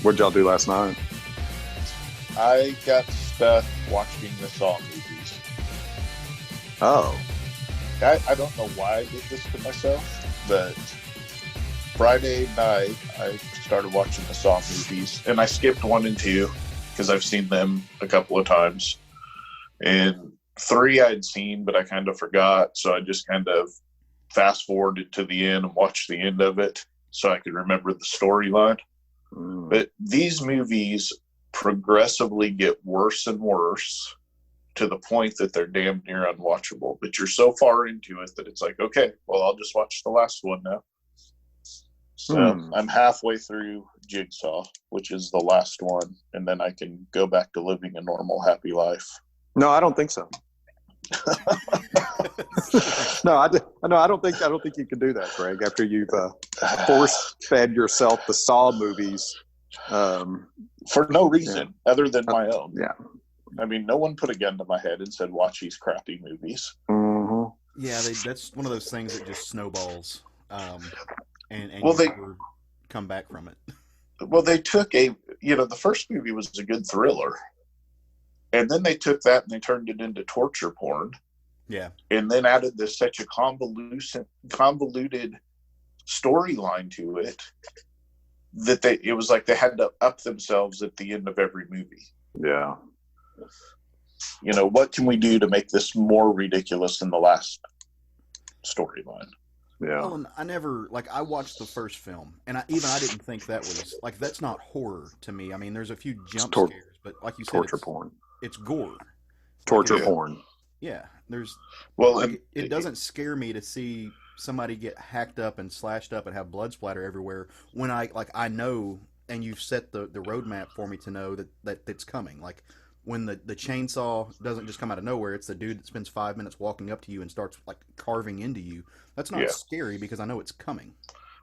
What'd y'all do last night? I got stuck watching the Saw movies. Oh. I don't know why I did this to myself, but Friday night I started watching the Saw movies, and I skipped 1 and 2 because I've seen them a couple of times. And 3 I'd seen, but I kind of forgot, so I just kind of fast forwarded to the end and watched the end of it so I could remember the storyline. But these movies progressively get worse and worse to the point that they're damn near unwatchable. But you're so far into it that it's like, okay, well, I'll just watch the last one now. So I'm halfway through Jigsaw, which is the last one, and then I can go back to living a normal, happy life. No, I don't think so. No, I don't think you can do that, Greg. After you've force-fed yourself the Saw movies for no reason other than my own. Yeah, I mean, no one put a gun to my head and said, "Watch these crappy movies." Mm-hmm. Yeah, that's one of those things that just snowballs, and well, you never come back from it. Well, they took the first movie was a good thriller. And then they took that and they turned it into torture porn. Yeah. And then added such a convoluted storyline to it that it was like they had to up themselves at the end of every movie. Yeah. What can we do to make this more ridiculous than the last storyline? Yeah. Well, and I watched the first film, and I didn't think that was, that's not horror to me. I mean, there's a few jump scares, but like you said, torture porn. It's gore. Torture porn. Yeah. It doesn't scare me to see somebody get hacked up and slashed up and have blood splatter everywhere when I know, and you've set the roadmap for me to know that it's coming. Like when the chainsaw doesn't just come out of nowhere, it's the dude that spends 5 minutes walking up to you and starts carving into you. That's not scary because I know it's coming.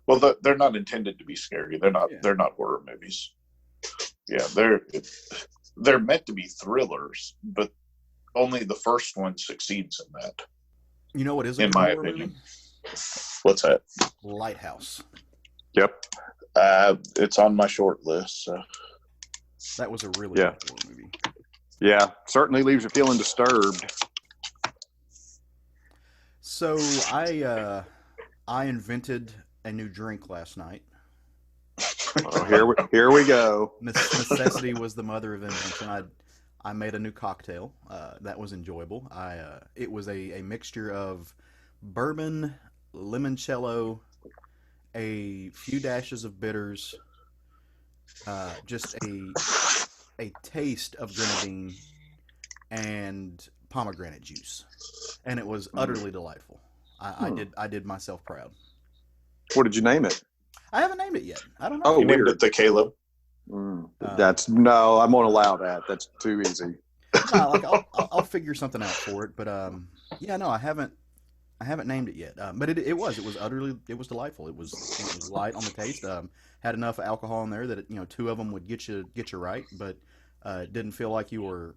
Well, they're not intended to be scary. They're not horror movies. Yeah, they're meant to be thrillers, but only the first one succeeds in that. You know what is in my opinion? What's that? Lighthouse. Yep. It's on my short list. So. That was a really good horror movie. Yeah, certainly leaves you feeling disturbed. So I invented a new drink last night. Oh, here we go. Necessity was the mother of invention. I made a new cocktail that was enjoyable. It was a mixture of bourbon, limoncello, a few dashes of bitters, just a taste of grenadine, and pomegranate juice, and it was utterly delightful. I did myself proud. What did you name it? I haven't named it yet. I don't know. Oh, you named it the Caleb. No, I won't allow that. That's too easy. No, I'll figure something out for it. But I haven't named it yet. But it was delightful. It was light on the taste. Had enough alcohol in there that 2 of them would get you right. But it didn't feel like you were,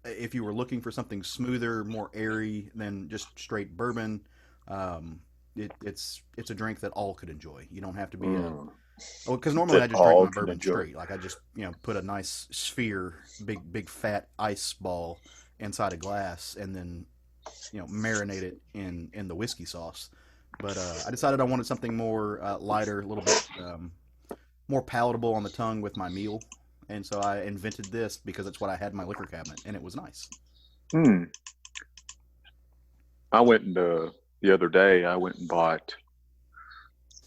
if you were looking for something smoother, more airy than just straight bourbon. It's a drink that all could enjoy. You don't have to be because normally I just drink my bourbon straight. Like I just put a nice sphere, big fat ice ball inside a glass, and then marinate it in the whiskey sauce. But I decided I wanted something more lighter, a little bit more palatable on the tongue with my meal, and so I invented this because it's what I had in my liquor cabinet, and it was nice. I went into the other day. I went and bought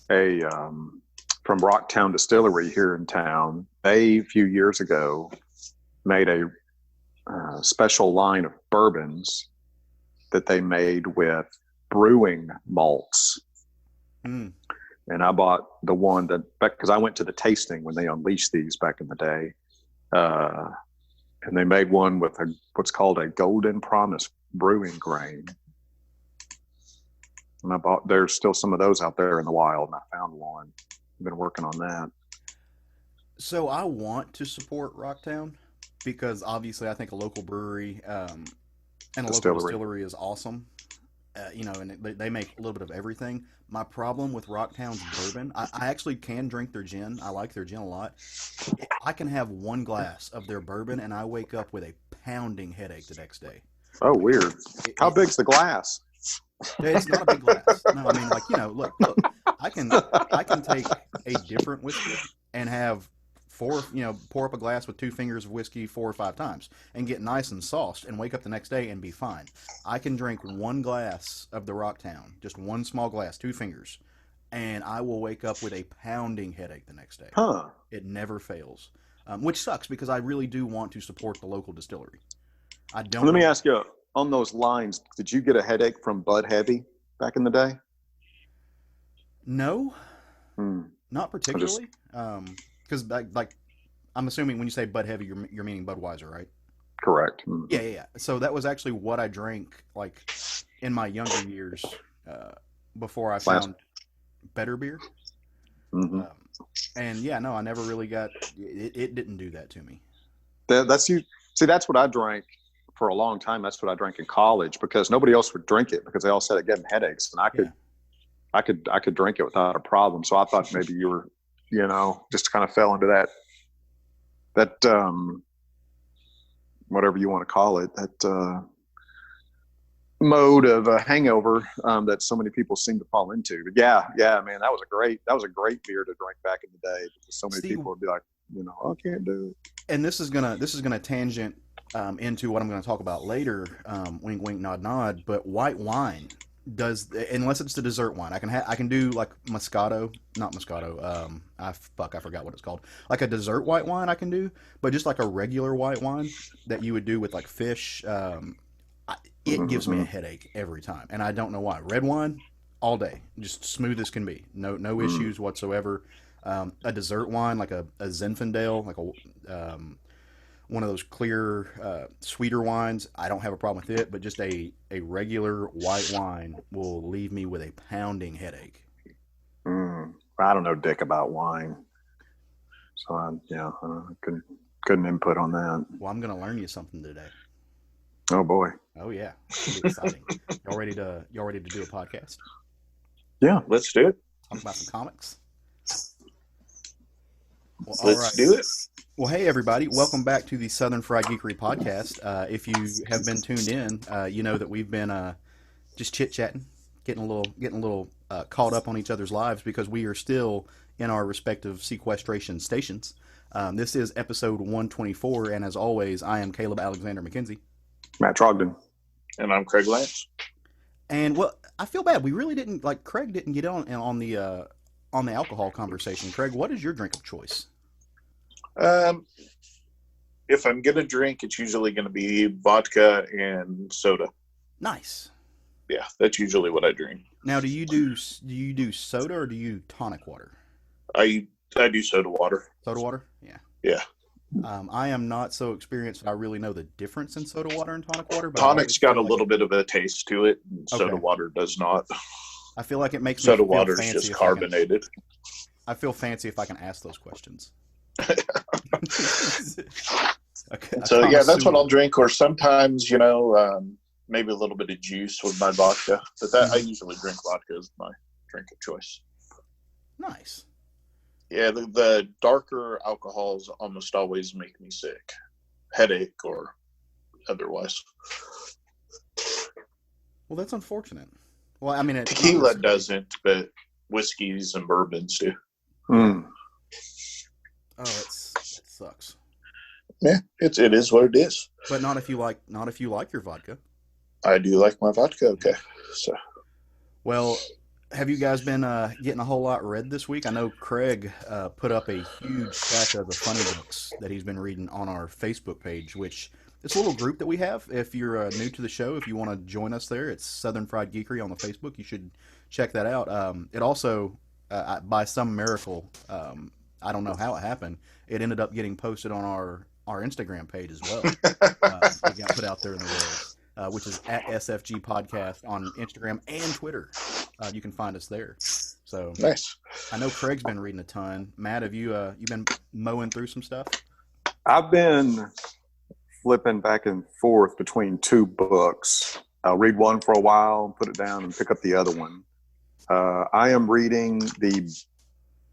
from Rocktown Distillery here in town. They, a few years ago, made a special line of bourbons that they made with brewing malts. And I bought the one because I went to the tasting when they unleashed these back in the day. And they made one with what's called a Golden Promise brewing grain. And there's still some of those out there in the wild, and I found one. I've been working on that. So I want to support Rocktown because obviously I think a local brewery and a local distillery is awesome. and they make a little bit of everything. My problem with Rocktown's bourbon, I actually can drink their gin. I like their gin a lot. I can have one glass of their bourbon, and I wake up with a pounding headache the next day. Oh, weird. How big's the glass? It's not a big glass. No, I mean, like, look. I can take a different whiskey and have pour up a glass with 2 fingers of whiskey 4 or 5 times and get nice and sauced and wake up the next day and be fine. I can drink one glass of the Rocktown, just one small glass, 2 fingers, and I will wake up with a pounding headache the next day. Huh. It never fails, which sucks because I really do want to support the local distillery. Let me ask you, on those lines, did you get a headache from Bud Heavy back in the day? No, not particularly. Because like I'm assuming when you say Bud Heavy, you're meaning Budweiser, right? Correct. Yeah. So that was actually what I drank like in my younger years before I found better beer. Mm-hmm. And yeah, no, I never really got it. It didn't do that to me. That's you. See, that's what I drank for a long time. That's what I drank in college because nobody else would drink it because they all said it gave them headaches, and I could drink it without a problem. So I thought maybe you were, just kind of fell into that whatever you want to call it, that mode of a hangover that so many people seem to fall into. But yeah, man, that was a great beer to drink back in the day because so many people would be like, I can't do it. And this is gonna tangent into what I'm going to talk about later. Wink, wink, nod, nod. But white wine does, unless it's the dessert wine. I can do like not Moscato. I forgot what it's called. Like a dessert white wine I can do, but just like a regular white wine that you would do with like fish, it gives me a headache every time, and I don't know why. Red wine all day, just smooth as can be, no issues whatsoever. A dessert wine like a Zinfandel, like a one of those clear, sweeter wines, I don't have a problem with it, but just a regular white wine will leave me with a pounding headache. I don't know dick about wine, so I couldn't input on that. Well, I'm going to learn you something today. Oh boy! Oh yeah, it'll be exciting. Y'all ready to do a podcast? Yeah, let's do it. Talk about some comics. Well, let's do it. Well, hey everybody, welcome back to the Southern Fried Geekery podcast. If you have been tuned in, you know that we've been just chit-chatting, getting a little caught up on each other's lives because we are still in our respective sequestration stations. This is episode 124, and as always, I am Caleb Alexander McKenzie. Matt Trogdon. And I'm Craig Lance. And well, I feel bad. We really didn't, Craig didn't get on the alcohol conversation. Craig, what is your drink of choice? If I'm gonna drink, it's usually gonna be vodka and soda. Nice. Yeah, that's usually what I drink. Now, do you do soda or do you tonic water? I do soda water. Soda water? Yeah. Yeah. I am not so experienced that I really know the difference in soda water and tonic water. But Tonic's got a little bit of a taste to it, and soda water does not. I feel like it makes soda me feel water is fancy just carbonated. I feel fancy if I can ask those questions. So yeah, that's what I'll drink, or sometimes maybe a little bit of juice with my vodka. But I usually drink vodka as my drink of choice. Nice. Yeah, the darker alcohols almost always make me sick, headache or otherwise. Well, that's unfortunate. Well, I mean, tequila doesn't, but whiskeys and bourbons do. Mm. Oh, that sucks. Yeah, it is what it is. But not if you like your vodka. I do like my vodka. Okay, so. Well, have you guys been getting a whole lot read this week? I know Craig put up a huge stack of the funny books that he's been reading on our Facebook page, which it's a little group that we have. If you're new to the show, if you want to join us there, it's Southern Fried Geekery on the Facebook. You should check that out. It also, by some miracle, I don't know how it happened, it ended up getting posted on our Instagram page as well. It got put out there in the world, which is at SFG Podcast on Instagram and Twitter. You can find us there. So nice. I know Craig's been reading a ton. Matt, have you been mowing through some stuff? I've been flipping back and forth between 2 books. I'll read one for a while, put it down, and pick up the other one. I am reading the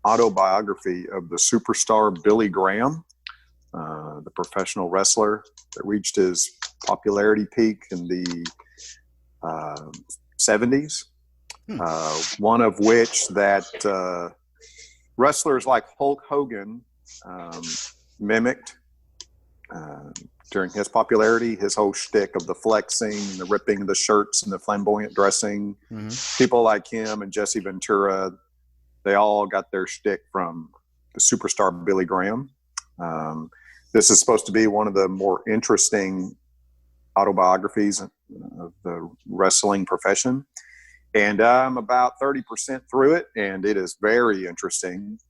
autobiography of the superstar Billy Graham, the professional wrestler that reached his popularity peak in the 70s. One of which that wrestlers like Hulk Hogan mimicked during his popularity, his whole shtick of the flexing, the ripping of the shirts, and the flamboyant dressing. Mm-hmm. People like him and Jesse Ventura, they all got their shtick from the superstar Billy Graham. This is supposed to be one of the more interesting autobiographies of the wrestling profession. And I'm about 30% through it, and it is very interesting.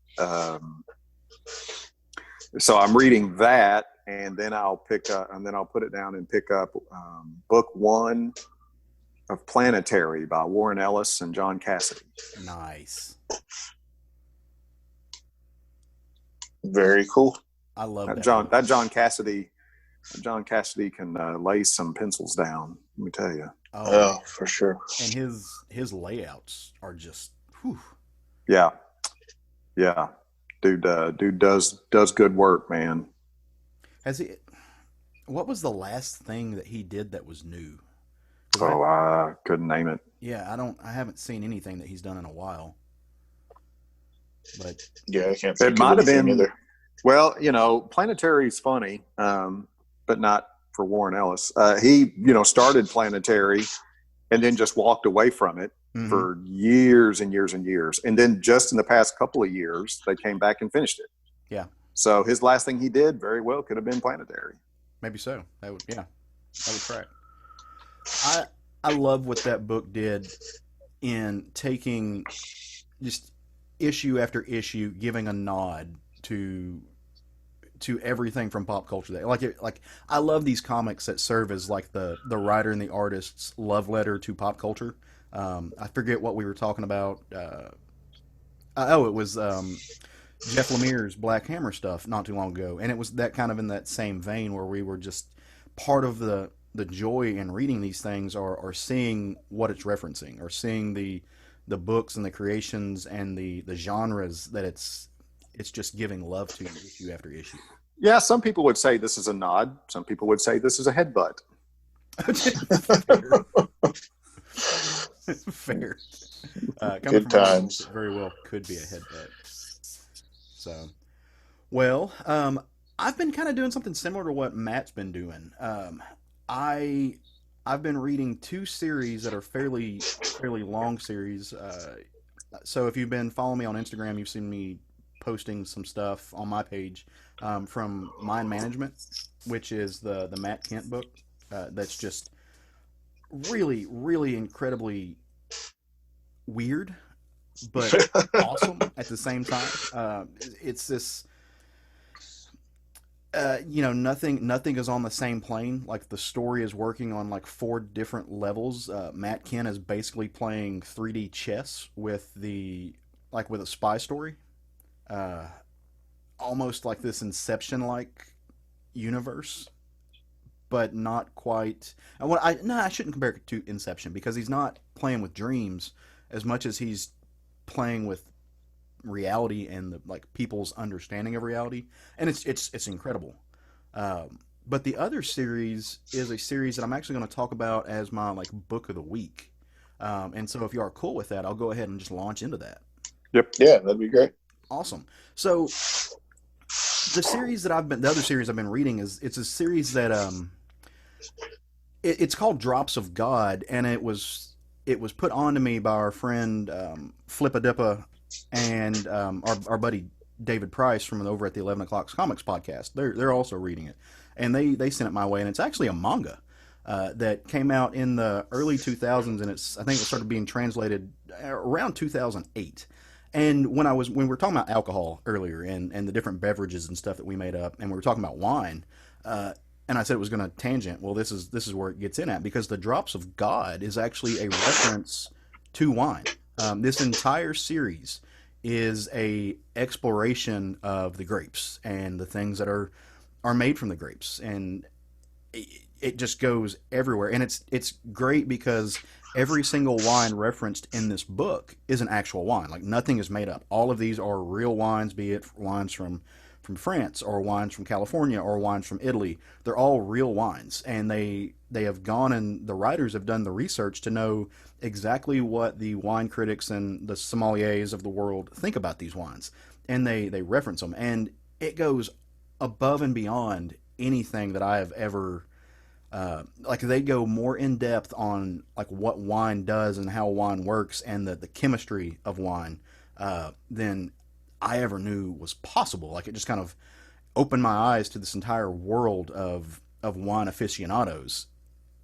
So I'm reading that, and then I'll put it down and pick up book 1 of Planetary by Warren Ellis and John Cassidy. Nice. Very cool. I love that. John Cassidy can lay some pencils down. Let me tell you. Oh, for sure. And his layouts are just, whew. Yeah. Dude does good work, man. What was the last thing that he did that was new? I couldn't name it. Yeah, I haven't seen anything that he's done in a while. But yeah, I can't think it might have been either. Well, Planetary's funny, but not for Warren Ellis. He, started Planetary and then just walked away from it for years and years and years. And then just in the past couple of years, they came back and finished it. Yeah. So his last thing he did very well could have been Planetary. Maybe so. That would track. I love what that book did in taking just issue after issue, giving a nod to everything from pop culture. Like I love these comics that serve as like the writer and the artist's love letter to pop culture. I forget what we were talking about. It was Jeff Lemire's Black Hammer stuff not too long ago, and it was that kind of in that same vein where we were just part of the joy in reading these things or seeing what it's referencing, or seeing the books and the creations and the genres that it's just giving love to issue after issue. Yeah, some people would say this is a nod. Some people would say this is a headbutt. Fair. Good times. Very well could be a headbutt. So, well, I've been kind of doing something similar to what Matt's been doing. I've been reading 2 series that are fairly long series. So if you've been following me on Instagram, you've seen me posting some stuff on my page from Mind Management, which is the Matt Kent book. That's just really, really incredibly weird, but awesome at the same time. It's this, nothing is on the same plane. Like the story is working on like 4 different levels. Matt Kent is basically playing 3D chess with a spy story. Almost like this Inception-like universe, but not quite. I shouldn't compare it to Inception, because he's not playing with dreams as much as he's playing with reality and people's understanding of reality, and it's incredible. But the other series is a series that I'm actually going to talk about as my book of the week. And so if you are cool with that, I'll go ahead and just launch into that. Yep. Yeah, that'd be great. Awesome. So the other series I've been reading it's a series that it's called Drops of God, and it was put on to me by our friend Flippadippa and our buddy David Price from over at the 11 O'Clock Comics podcast. They're also reading it, and they sent it my way, and it's actually a manga that came out in the early 2000s, and I think it started being translated around 2008. And when we were talking about alcohol earlier and the different beverages and stuff that we made up, and we were talking about wine, and I said it was going to tangent. Well, this is where it gets in at, because the Drops of God is actually a reference to wine. This entire series is a exploration of the grapes and the things that are made from the grapes. And it just goes everywhere, and it's great because every single wine referenced in this book is an actual wine. Like nothing is made up. All of these are real wines, be it wines from France or wines from California or wines from Italy. They're all real wines, and they have gone and the writers have done the research to know exactly what the wine critics and the sommeliers of the world think about these wines, and they reference them, and it goes above and beyond anything that I have ever like they go more in depth on like what wine does and how wine works and the chemistry of wine than I ever knew was possible. Like it just kind of opened my eyes to this entire world of wine aficionados,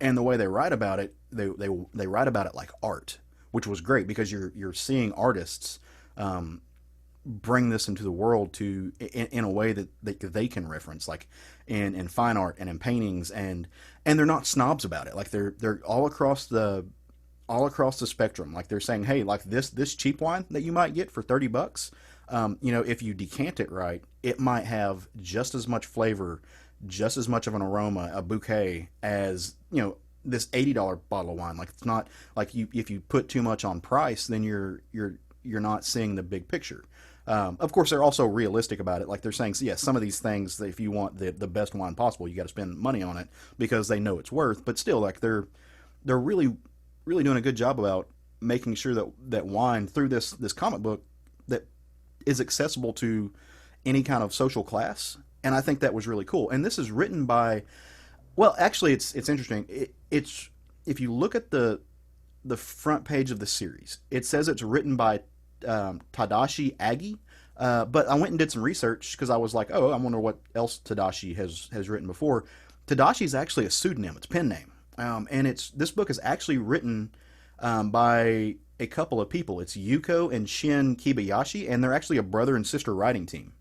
and the way they write about it, they write about it like art, which was great because you're seeing artists bring this into the world in a way that they can reference, like in fine art and in paintings, and they're not snobs about it. Like they're all across the spectrum. Like they're saying, hey, like this cheap wine that you might get for $30, if you decant it right, it might have just as much flavor, just as much of an aroma, a bouquet as this $80 bottle of wine. Like it's not like if you put too much on price, then you're not seeing the big picture. Of course, they're also realistic about it. Like they're saying, so yeah, some of these things, if you want the best wine possible, you got to spend money on it because they know it's worth. But still, like they're really really doing a good job about making sure that wine through this comic book that is accessible to any kind of social class. And I think that was really cool. And this is written by, well, actually, it's interesting. It's if you look at the front page of the series, it says it's written by Tadashi Agi, but I went and did some research because I was like, oh, I wonder what else Tadashi has written before. Tadashi is actually a pseudonym; it's a pen name, and this book is actually written by a couple of people. It's Yuko and Shin Kibayashi, and they're actually a brother and sister writing team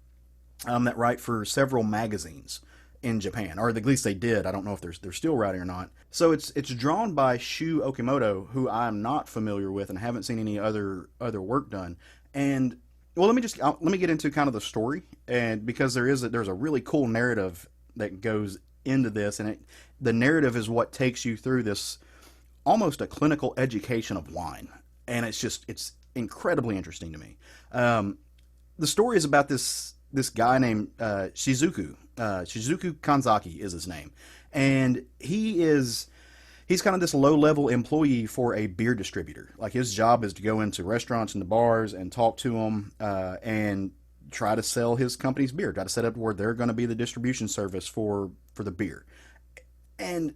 that write for several magazines in Japan, or at least they did. I don't know if they're still writing or not. So it's drawn by Shu Okimoto, who I'm not familiar with and haven't seen any other work done. And well, let me get into kind of the story, and because there's a really cool narrative that goes into this, and the narrative is what takes you through this almost a clinical education of wine, and it's incredibly interesting to me. The story is about this guy named Shizuku. Shizuku Kanzaki is his name, and he's kind of this low-level employee for a beer distributor. Like his job is to go into restaurants and the bars and talk to them and try to sell his company's beer, try to set up where they're going to be the distribution service for the beer. And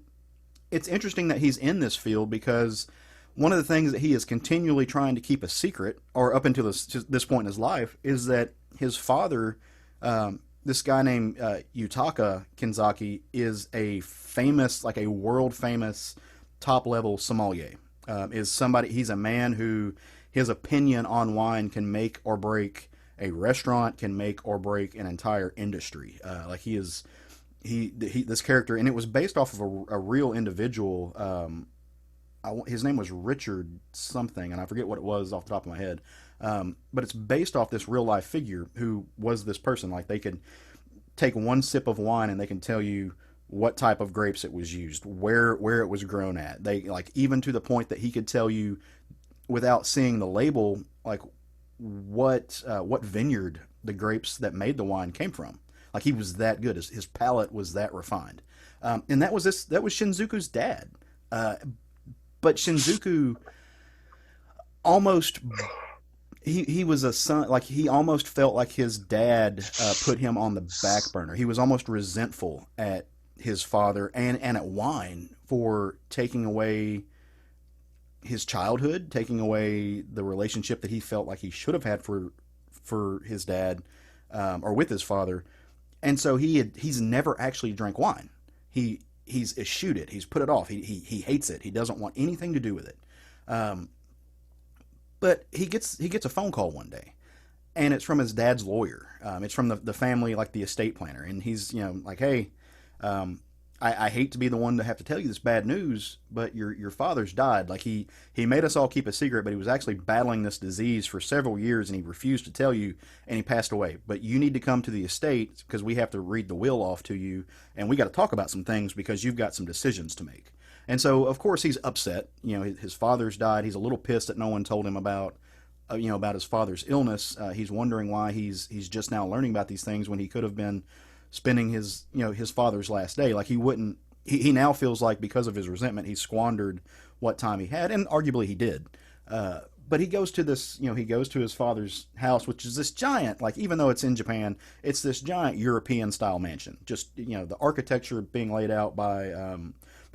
it's interesting that he's in this field because one of the things that he is continually trying to keep a secret, or up until this point in his life, is that his father, this guy named Yutaka Kinzaki, is a famous, like a world famous top level sommelier. He's a man who his opinion on wine can make or break a restaurant, can make or break an entire industry. Like this character, and it was based off of a real individual. His name was Richard something, and I forget what it was off the top of my head. But it's based off this real life figure who was this person. Like they could take one sip of wine and they can tell you what type of grapes it was used, where it was grown at. They like even to the point that he could tell you without seeing the label, like what vineyard the grapes that made the wine came from. Like he was that good. His palate was that refined. And that was Shinzuku's dad. But Shinzuku almost he was a son. Like he almost felt like his dad put him on the back burner. He was almost resentful at his father and at wine for taking away his childhood, taking away the relationship that he felt like he should have had for his dad or with his father. And so he's never actually drank wine. He's eschewed it. He's put it off. He hates it. He doesn't want anything to do with it. But he gets a phone call one day, and it's from his dad's lawyer. It's from the family, like the estate planner, and he's like, hey, I hate to be the one to have to tell you this bad news, but your father's died. Like he made us all keep a secret, but he was actually battling this disease for several years, and he refused to tell you, and he passed away. But you need to come to the estate because we have to read the will off to you, and we got to talk about some things because you've got some decisions to make. And so, of course, he's upset. You know, his father's died. He's a little pissed that no one told him about, about his father's illness. He's wondering why he's just now learning about these things when he could have been spending his father's last day. Like he now feels like because of his resentment, he squandered what time he had, and arguably he did. But he goes to his father's house, which is this giant, like, even though it's in Japan, it's this giant European style mansion. Just, the architecture being laid out by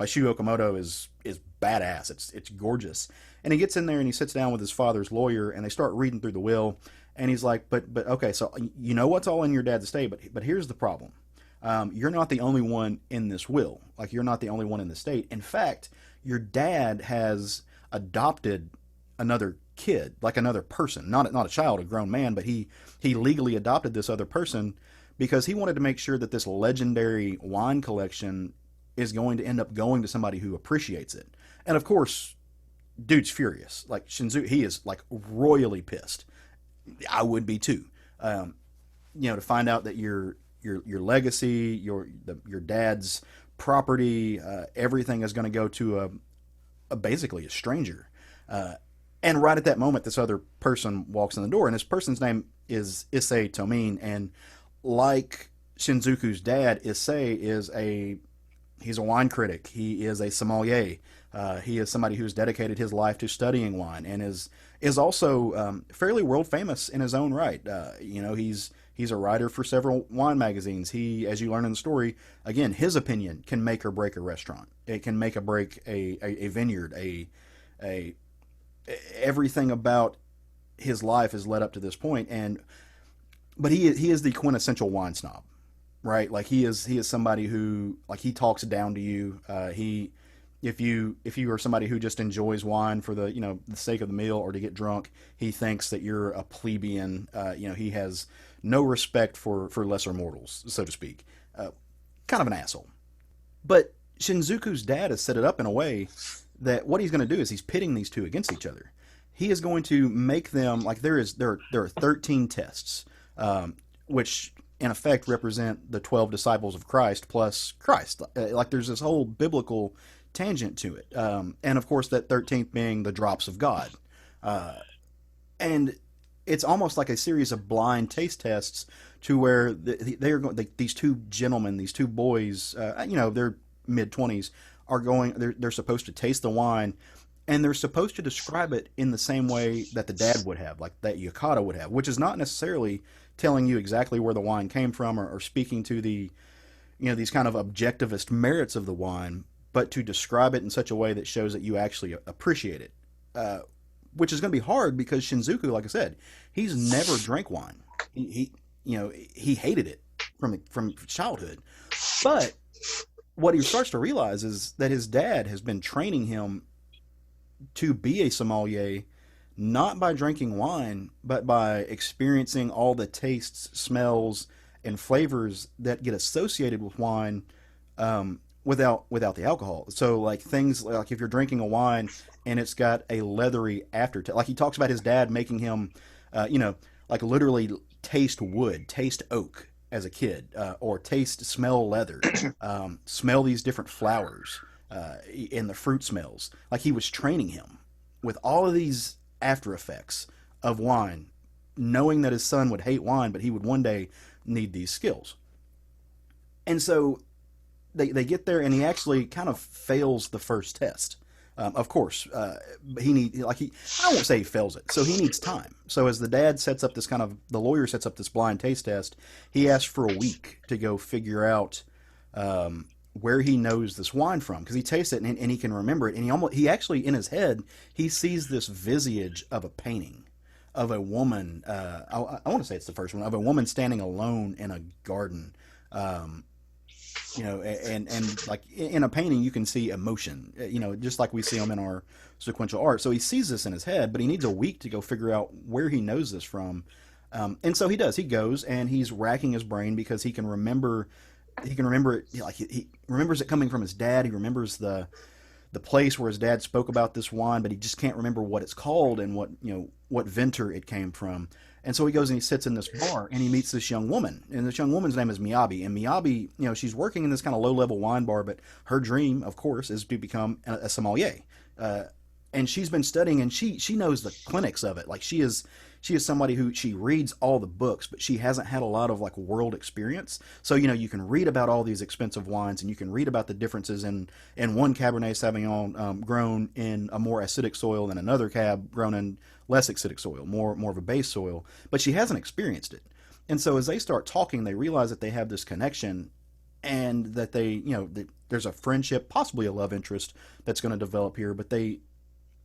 Shu Okamoto is badass. It's gorgeous. And he gets in there and he sits down with his father's lawyer, and they start reading through the will. And he's like, but okay, so you know what's all in your dad's estate, but here's the problem. You're not the only one in this will. Like, you're not the only one in the estate. In fact, your dad has adopted another kid, like another person, not a child, a grown man, but he legally adopted this other person because he wanted to make sure that this legendary wine collection is going to end up going to somebody who appreciates it. And of course, dude's furious. Like, Shinzuku, he is like royally pissed. I would be too. To find out that your legacy, your dad's property, everything is going to go to basically a stranger. And right at that moment, this other person walks in the door, and this person's name is Issei Tomin. And like Shinzuku's dad, Issei he's a wine critic. He is a sommelier. He is somebody who's dedicated his life to studying wine, and is also fairly world famous in his own right. He's a writer for several wine magazines. He, as you learn in the story, again, his opinion can make or break a restaurant. It can make or break a vineyard. Everything about his life has led up to this point, but he is the quintessential wine snob, right? Like, he is somebody who, like, he talks down to you. If you are somebody who just enjoys wine for the sake of the meal or to get drunk, he thinks that you're a plebeian. He has no respect for lesser mortals, so to speak. Kind of an asshole. But Shinzuku's dad has set it up in a way that what he's going to do is he's pitting these two against each other. He is going to make them, like, there are 13 tests, which in effect represent the 12 disciples of Christ plus Christ. Like, there's this whole biblical tangent to it, and of course that 13th being the drops of God, and it's almost like a series of blind taste tests to where these two gentlemen, these two boys, they're mid-20s, they're supposed to taste the wine, and they're supposed to describe it in the same way that the dad would have, like that Yokata would have, which is not necessarily telling you exactly where the wine came from or speaking to the these kind of objectivist merits of the wine, but to describe it in such a way that shows that you actually appreciate it, which is going to be hard because Shinzuku, like I said, he's never drank wine. He hated it from childhood. But what he starts to realize is that his dad has been training him to be a sommelier, not by drinking wine, but by experiencing all the tastes, smells, and flavors that get associated with wine, without the alcohol. So, like, things like if you're drinking a wine and it's got a leathery aftertaste, like he talks about his dad making him, like literally taste wood, taste oak as a kid, or smell leather, smell these different flowers, and the fruit smells. Like, he was training him with all of these after effects of wine, knowing that his son would hate wine, but he would one day need these skills. And so they get there, and he actually kind of fails the first test. Of course, I won't say he fails it. So he needs time. So as the lawyer sets up this blind taste test, he asks for a week to go figure out where he knows this wine from, because he tastes it and he can remember it. And he actually in his head, he sees this visage of a painting of a woman. I want to say it's the first one, of a woman standing alone in a garden. And like in a painting, you can see emotion, just like we see them in our sequential art. So he sees this in his head, but he needs a week to go figure out where he knows this from. And so he does. He goes and he's racking his brain because he can remember he can remember it. Like he remembers it coming from his dad. He remembers the place where his dad spoke about this wine, but he just can't remember what it's called and what venter it came from. And so he goes and he sits in this bar and he meets this young woman, and this young woman's name is Miyabi. And Miyabi, she's working in this kind of low level wine bar, but her dream, of course, is to become a sommelier. And she's been studying, and she knows the clinics of it. Like she is somebody who she reads all the books, but she hasn't had a lot of like world experience. So you can read about all these expensive wines, and you can read about the differences in one Cabernet Sauvignon grown in a more acidic soil than another Cab grown in less acidic soil, more of a base soil. But she hasn't experienced it, and so as they start talking, they realize that they have this connection, and that there's a friendship, possibly a love interest that's going to develop here. But they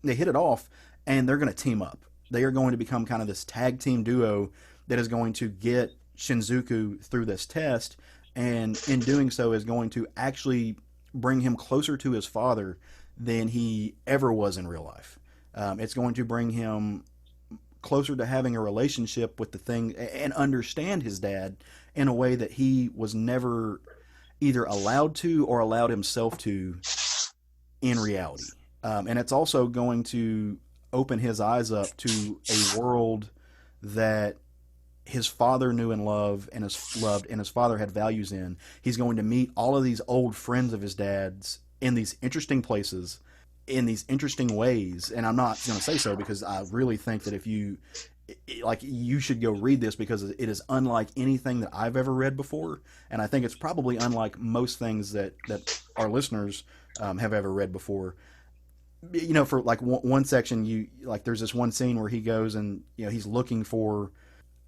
hit it off, and they're going to team up. They are going to become kind of this tag team duo that is going to get Shinjuku through this test, and in doing so is going to actually bring him closer to his father than he ever was in real life. It's going to bring him closer to having a relationship with the thing and understand his dad in a way that he was never either allowed to or allowed himself to in reality. And it's also going to open his eyes up to a world that his father knew and loved, and his father had values in. He's going to meet all of these old friends of his dad's in these interesting places, in these interesting ways. And I'm not going to say so because I really think that if you should go read this, because it is unlike anything that I've ever read before. And I think it's probably unlike most things that our listeners have ever read before. For like one section, there's this one scene where he goes and he's looking for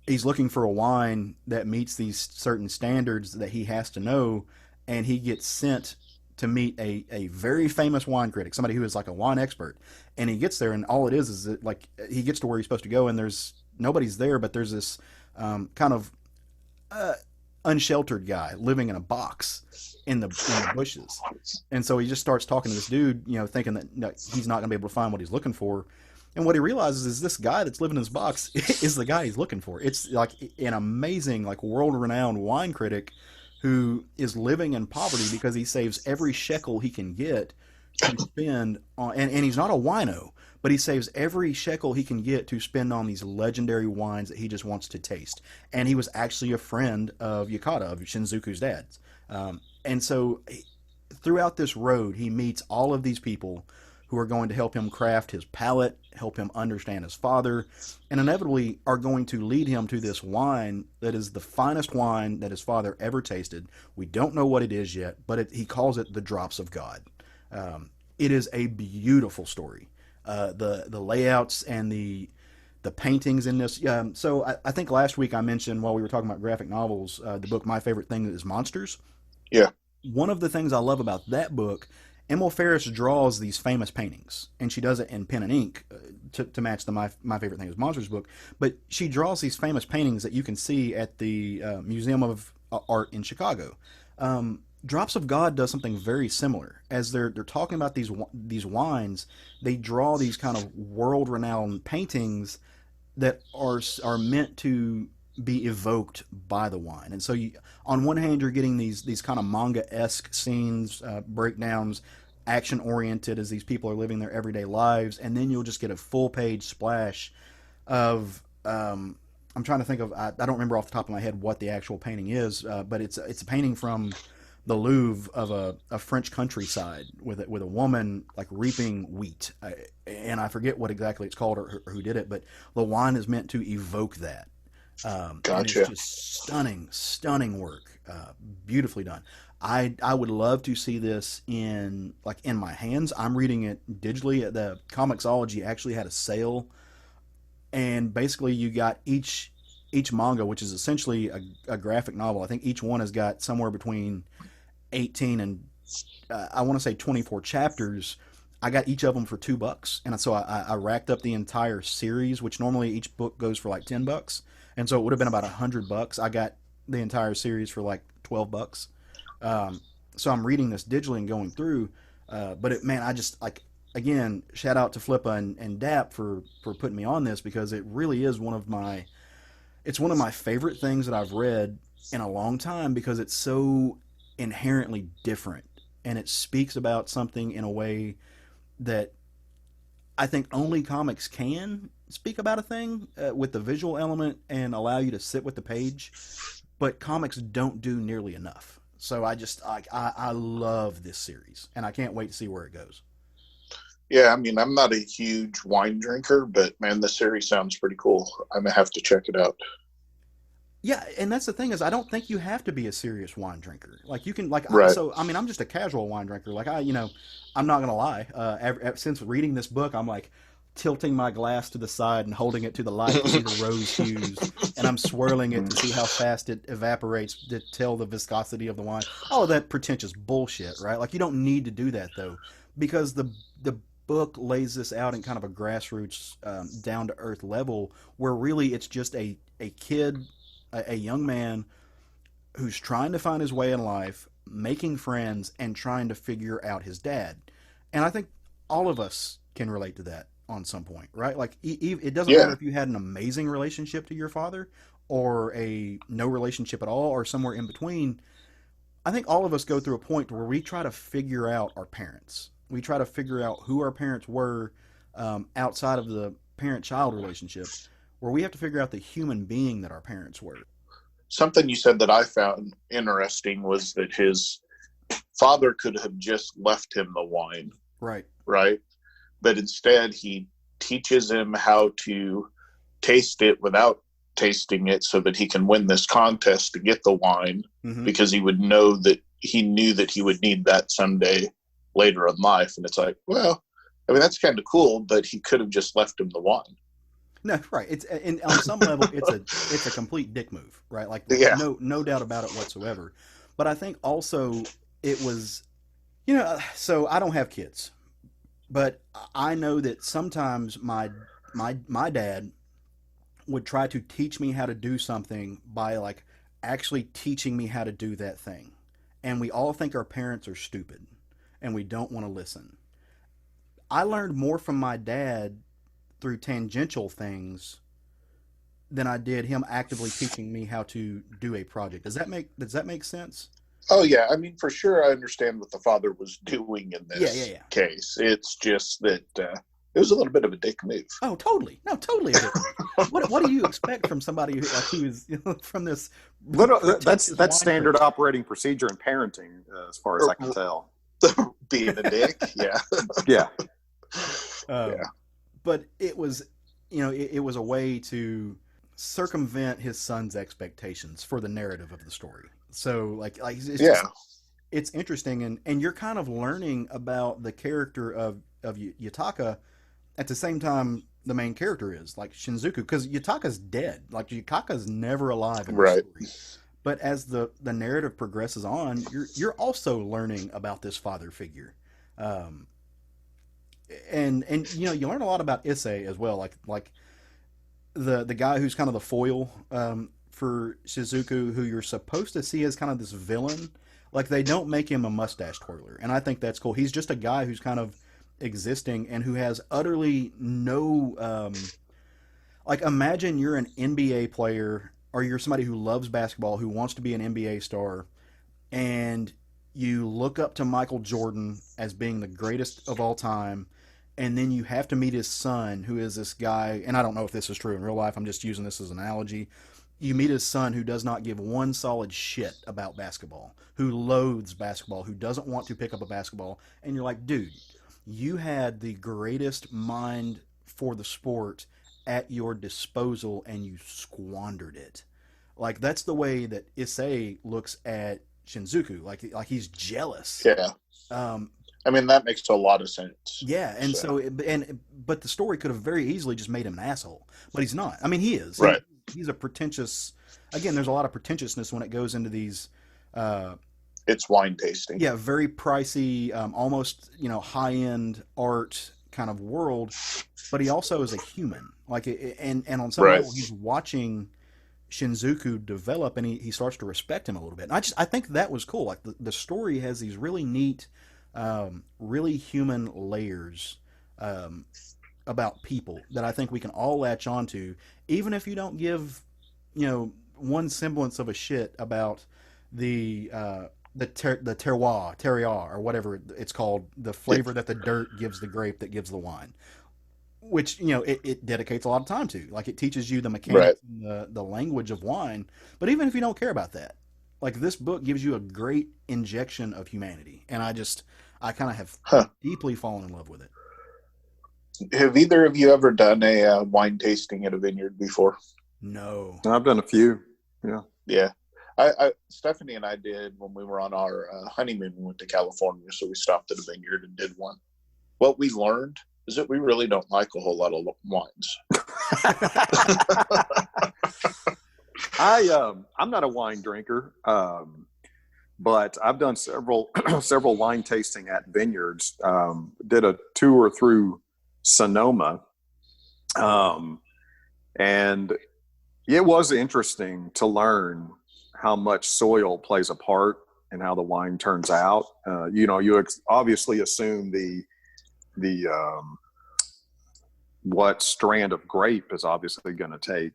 a wine that meets these certain standards that he has to know, and he gets sent to meet a very famous wine critic, somebody who is like a wine expert. And he gets there, and all it is that like he gets to where he's supposed to go, and there's nobody's there, but there's this kind of unsheltered guy living in a box in the bushes. And so he just starts talking to this dude, thinking that he's not going to be able to find what he's looking for. And what he realizes is this guy that's living in his box is the guy he's looking for. It's like an amazing, like world-renowned wine critic who is living in poverty because he saves every shekel he can get to spend on, and he's not a wino, but he saves every shekel he can get to spend on these legendary wines that he just wants to taste. And he was actually a friend of Yukata, of Shinjuku's dad. And so throughout this road, he meets all of these people who are going to help him craft his palate, help him understand his father, and inevitably are going to lead him to this wine that is the finest wine that his father ever tasted. We don't know what it is yet, but he calls it the Drops of God. It is a beautiful story. The layouts and the paintings in this. So I think last week I mentioned, while we were talking about graphic novels, the book My Favorite Thing Is Monsters. Yeah. One of the things I love about that book, Emil Ferris draws these famous paintings, and she does it in pen and ink to match the My Favorite Thing Is Monsters book. But she draws these famous paintings that you can see at the Museum of Art in Chicago. Drops of God does something very similar. As they're talking about these wines, they draw these kind of world-renowned paintings that are meant to be evoked by the wine. And so on one hand, you're getting these kind of manga-esque scenes, breakdowns, action-oriented as these people are living their everyday lives, and then you'll just get a full-page splash of I'm trying to think of, I don't remember off the top of my head what the actual painting is, but it's a painting from the Louvre of a French countryside with a woman like reaping wheat, and I forget what exactly it's called or who did it, but the wine is meant to evoke that. Gotcha. And it's just stunning work, beautifully done. I would love to see this in my hands. I'm reading it digitally. The Comixology actually had a sale, and basically you got each manga, which is essentially a graphic novel. I think each one has got somewhere between 18 and I want to say 24 chapters. I got each of them for $2, and so I racked up the entire series, which normally each book goes for like $10, and so it would have been about $100. I got the entire series for like $12. So I'm reading this digitally and going through, but I just again, shout out to Flippa and Dap for putting me on this, because it really is one of my favorite things that I've read in a long time, because it's so inherently different, and it speaks about something in a way that I think only comics can speak about a thing with the visual element and allow you to sit with the page, but comics don't do nearly enough. So I love this series, and I can't wait to see where it goes. Yeah, I mean, I'm not a huge wine drinker, but man, the series sounds pretty cool. I'm gonna have to check it out. Yeah, and that's the thing is, I don't think you have to be a serious wine drinker. Like you can, like, Right. so I mean, I'm just a casual wine drinker. Like I'm not gonna lie. Since reading this book, I'm like tilting my glass to the side and holding it to the light to see the rose hues, and I'm swirling it to see how fast it evaporates to tell the viscosity of the wine. All of that pretentious bullshit, right? Like you don't need to do that though, because the book lays this out in kind of a grassroots, down to earth level, where really it's just a kid, a young man who's trying to find his way in life, making friends, and trying to figure out his dad. And I think all of us can relate to that on some point, right? Like, it doesn't matter Yeah. if you had an amazing relationship to your father or a no relationship at all or somewhere in between. I think all of us go through a point where we try to figure out our parents. We try to figure out who our parents were, outside of the parent child relationship, where we have to figure out the human being that our parents were. Something you said that I found interesting was that his father could have just left him the wine, Right. right? But instead, he teaches him how to taste it without tasting it so that he can win this contest to get the wine, Mm-hmm. because he knew that he would need that someday later in life. And it's like, well, I mean, that's kind of cool, but he could have just left him the wine. No, right. It's, and on some level, it's a complete dick move, right? Like Yeah. no doubt about it whatsoever. But I think also it was, so I don't have kids, but I know that sometimes my dad would try to teach me how to do something by like actually teaching me how to do that thing. And we all think our parents are stupid and we don't want to listen. I learned more from my dad through tangential things than I did him actively teaching me how to do a project. Does that make sense? Oh, yeah. I mean, for sure, I understand what the father was doing in this Yeah. case. It's just that it was a little bit of a dick move. Oh, totally. No, totally. What do you expect from somebody who is from this? That's standard operating procedure in parenting, as far as I can tell. Being a dick, yeah. Yeah. Yeah. But it was, it was a way to circumvent his son's expectations for the narrative of the story. So like it's Yeah. just, it's interesting, and you're kind of learning about the character of Yutaka at the same time the main character is like Shinjuku, because Yutaka's dead. Like Yutaka's never alive in the Right. story. But as the narrative progresses on, you're also learning about this father figure. And you learn a lot about Issei as well, like the guy who's kind of the foil, for Shizuku, who you're supposed to see as kind of this villain. Like they don't make him a mustache twirler, and I think that's cool. He's just a guy who's kind of existing and who has utterly no, like imagine you're an NBA player or you're somebody who loves basketball who wants to be an NBA star, and you look up to Michael Jordan as being the greatest of all time, and then you have to meet his son, who is this guy, and I don't know if this is true in real life, I'm just using this as an analogy. You meet his son, who does not give one solid shit about basketball, who loathes basketball, who doesn't want to pick up a basketball, and you're like, dude, you had the greatest mind for the sport at your disposal and you squandered it. Like that's the way that Issei looks at Shinjuku. Like he's jealous. Yeah. I mean, that makes a lot of sense. Yeah, and but the story could have very easily just made him an asshole, but he's not. I mean, he is. Right. He's a pretentious. Again, there's a lot of pretentiousness when it goes into these. It's wine tasting. Yeah, very pricey, almost high end art kind of world, but he also is a human. Like, and on some Right. level, he's watching Shinjuku develop, and he starts to respect him a little bit. And I think that was cool. Like the story has these really neat, really human layers, about people that I think we can all latch onto, even if you don't give, one semblance of a shit about the the terroir, or whatever it's called, the flavor that the dirt gives the grape that gives the wine, which it dedicates a lot of time to. Like, it teaches you the Right. mechanics and the language of wine. But even if you don't care about that, like, this book gives you a great injection of humanity, and I kind of have Huh. deeply fallen in love with it. Have either of you ever done a wine tasting at a vineyard before? No. I've done a few. Yeah. Yeah. Stephanie and I did when we were on our honeymoon. We went to California, so we stopped at a vineyard and did one. What we learned is that we really don't like a whole lot of wines. I'm not a wine drinker, but I've done several wine tasting at vineyards. Did a tour through Sonoma, and it was interesting to learn how much soil plays a part in how the wine turns out. You obviously assume the what strand of grape is obviously going to take,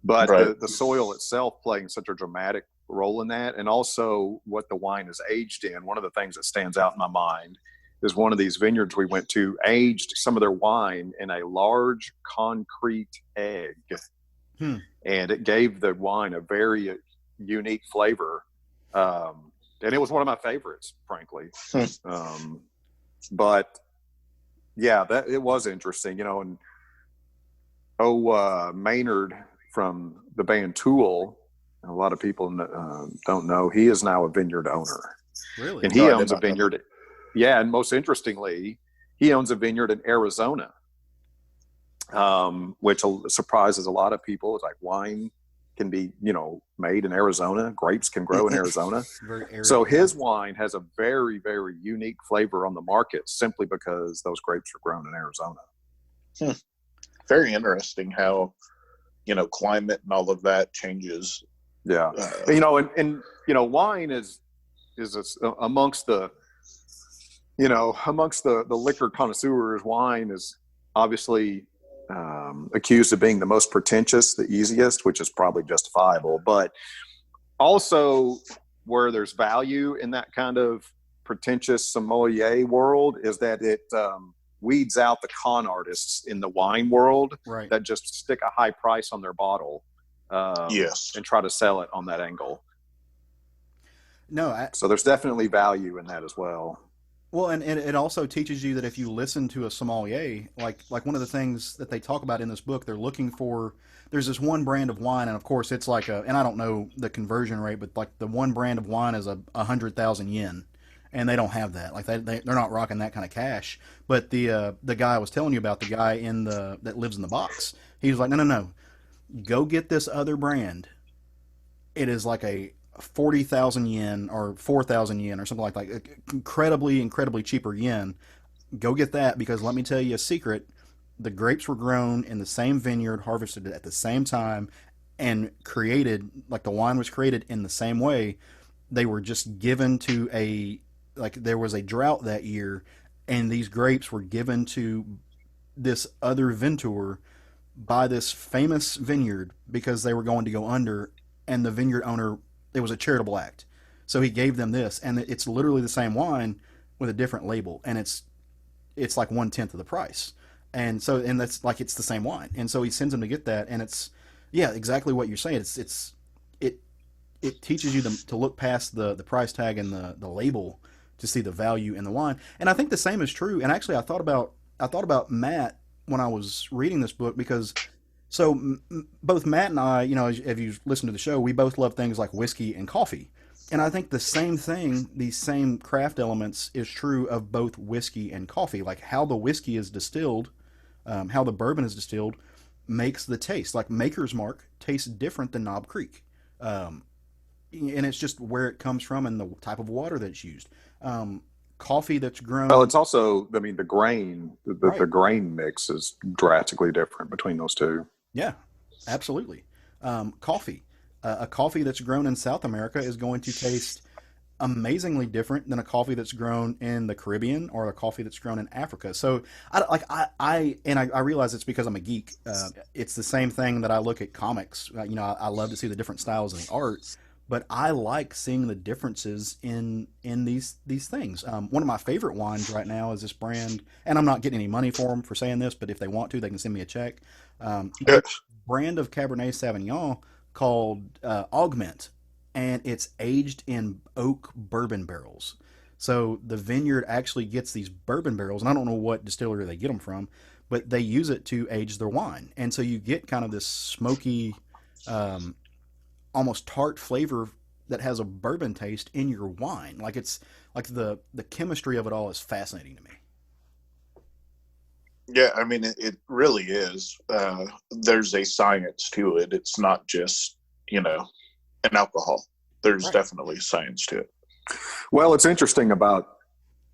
but Right. the soil itself playing such a dramatic role in that, and also what the wine is aged in. One of the things that stands out in my mind is one of these vineyards we went to aged some of their wine in a large concrete egg. And it gave the wine a very unique flavor. And it was one of my favorites, frankly. But yeah, it was interesting, and Maynard from the band Tool, a lot of people don't know, he is now a vineyard owner. Really? And he owns a vineyard. Yeah, and most interestingly, he owns a vineyard in Arizona, which surprises a lot of people. It's like wine can be, made in Arizona. Grapes can grow in Arizona. So his wine has a very, very unique flavor on the market simply because those grapes are grown in Arizona. Very interesting how, climate and all of that changes. Yeah. Wine is amongst the liquor connoisseurs, wine is obviously accused of being the most pretentious, the easiest, which is probably justifiable. But also, where there's value in that kind of pretentious sommelier world is that it weeds out the con artists in the wine world, right, that just stick a high price on their bottle, yes, and try to sell it on that angle. No, so there's definitely value in that as well. Well, and it also teaches you that if you listen to a sommelier, like one of the things that they talk about in this book, they're looking for, there's this one brand of wine, and of course it's like and I don't know the conversion rate, but like the one brand of wine is 100,000 yen, and they don't have that. Like they're not rocking that kind of cash. But the guy I was telling you about, the guy that lives in the box, he was like, no, go get this other brand. It is like a 40,000 yen or 4,000 yen or something like that. Incredibly cheaper yen. Go get that, because let me tell you a secret. The grapes were grown in the same vineyard, harvested at the same time, and created, like the wine was created in the same way. They were just given to there was a drought that year, and these grapes were given to this other vintner by this famous vineyard because they were going to go under, and the vineyard owner, it was a charitable act. So he gave them this, and it's literally the same wine with a different label, and it's like 1/10 of the price. And that's like, it's the same wine. And so he sends them to get that, and it's, yeah, exactly what you're saying. It teaches you to look past the price tag and the label to see the value in the wine. And I think the same is true. And actually, I thought about Matt when I was reading this book, because both Matt and I, if you listen to the show, we both love things like whiskey and coffee. And I think the same thing, these same craft elements, is true of both whiskey and coffee. Like how the whiskey is distilled, how the bourbon is distilled, makes the taste. Like Maker's Mark tastes different than Knob Creek. And it's just where it comes from and the type of water that's used. Coffee that's grown. Well, it's also, the grain, Right. the grain mix is drastically different between those two. Yeah, absolutely. Coffee. A coffee that's grown in South America is going to taste amazingly different than a coffee that's grown in the Caribbean or a coffee that's grown in Africa. So I realize it's because I'm a geek. It's the same thing that I look at comics. I love to see the different styles in the art. but I like seeing the differences in these things. One of my favorite wines right now is this brand, and I'm not getting any money for them for saying this, but if they want to, they can send me a check. There's a brand of Cabernet Sauvignon called Augment, and it's aged in oak bourbon barrels. So the vineyard actually gets these bourbon barrels, and I don't know what distillery they get them from, but they use it to age their wine, and so you get kind of this smoky, um, almost tart flavor that has a bourbon taste in your wine. Like it's like the chemistry of it all is fascinating to me. Yeah, I mean, it really is. There's a science to it. It's not just, an alcohol. There's Right. definitely science to it. Well, it's interesting about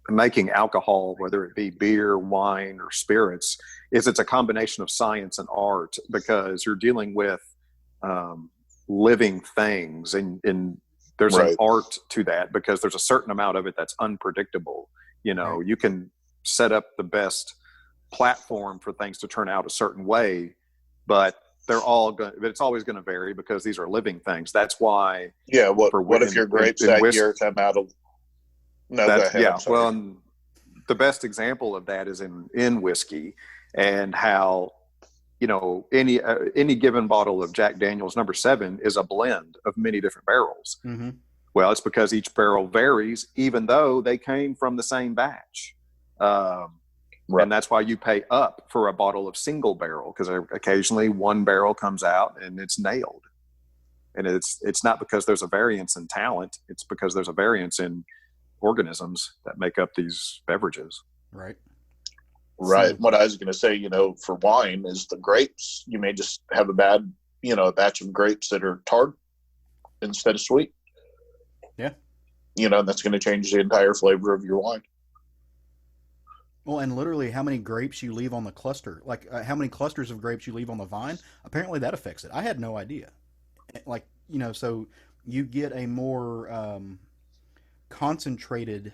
making alcohol, whether it be beer, wine, or spirits, is it's a combination of science and art because you're dealing with living things, and there's an Right. art to that because there's a certain amount of it that's unpredictable. Right. You can set up the best platform for things to turn out a certain way, but it's always going to vary because these are living things. That's why Yeah, what for what if your grapes in that whiskey, year come out of... No, go that's ahead. yeah. I'm sorry. Well, and the best example of that is in whiskey, and how any given bottle of Jack Daniel's Number 7 is a blend of many different barrels. Mm-hmm. Well, it's because each barrel varies, even though they came from the same batch. Right. And that's why you pay up for a bottle of single barrel, because occasionally one barrel comes out and it's nailed. And it's not because there's a variance in talent. It's because there's a variance in organisms that make up these beverages. Right. Right. So, What I was going to say, for wine is the grapes. You may just have a batch of grapes that are tart instead of sweet. yeah. And that's going to change the entire flavor of your wine. Well, and literally how many grapes you leave on the cluster, like how many clusters of grapes you leave on the vine, apparently that affects it. I had no idea. Like, so you get a more concentrated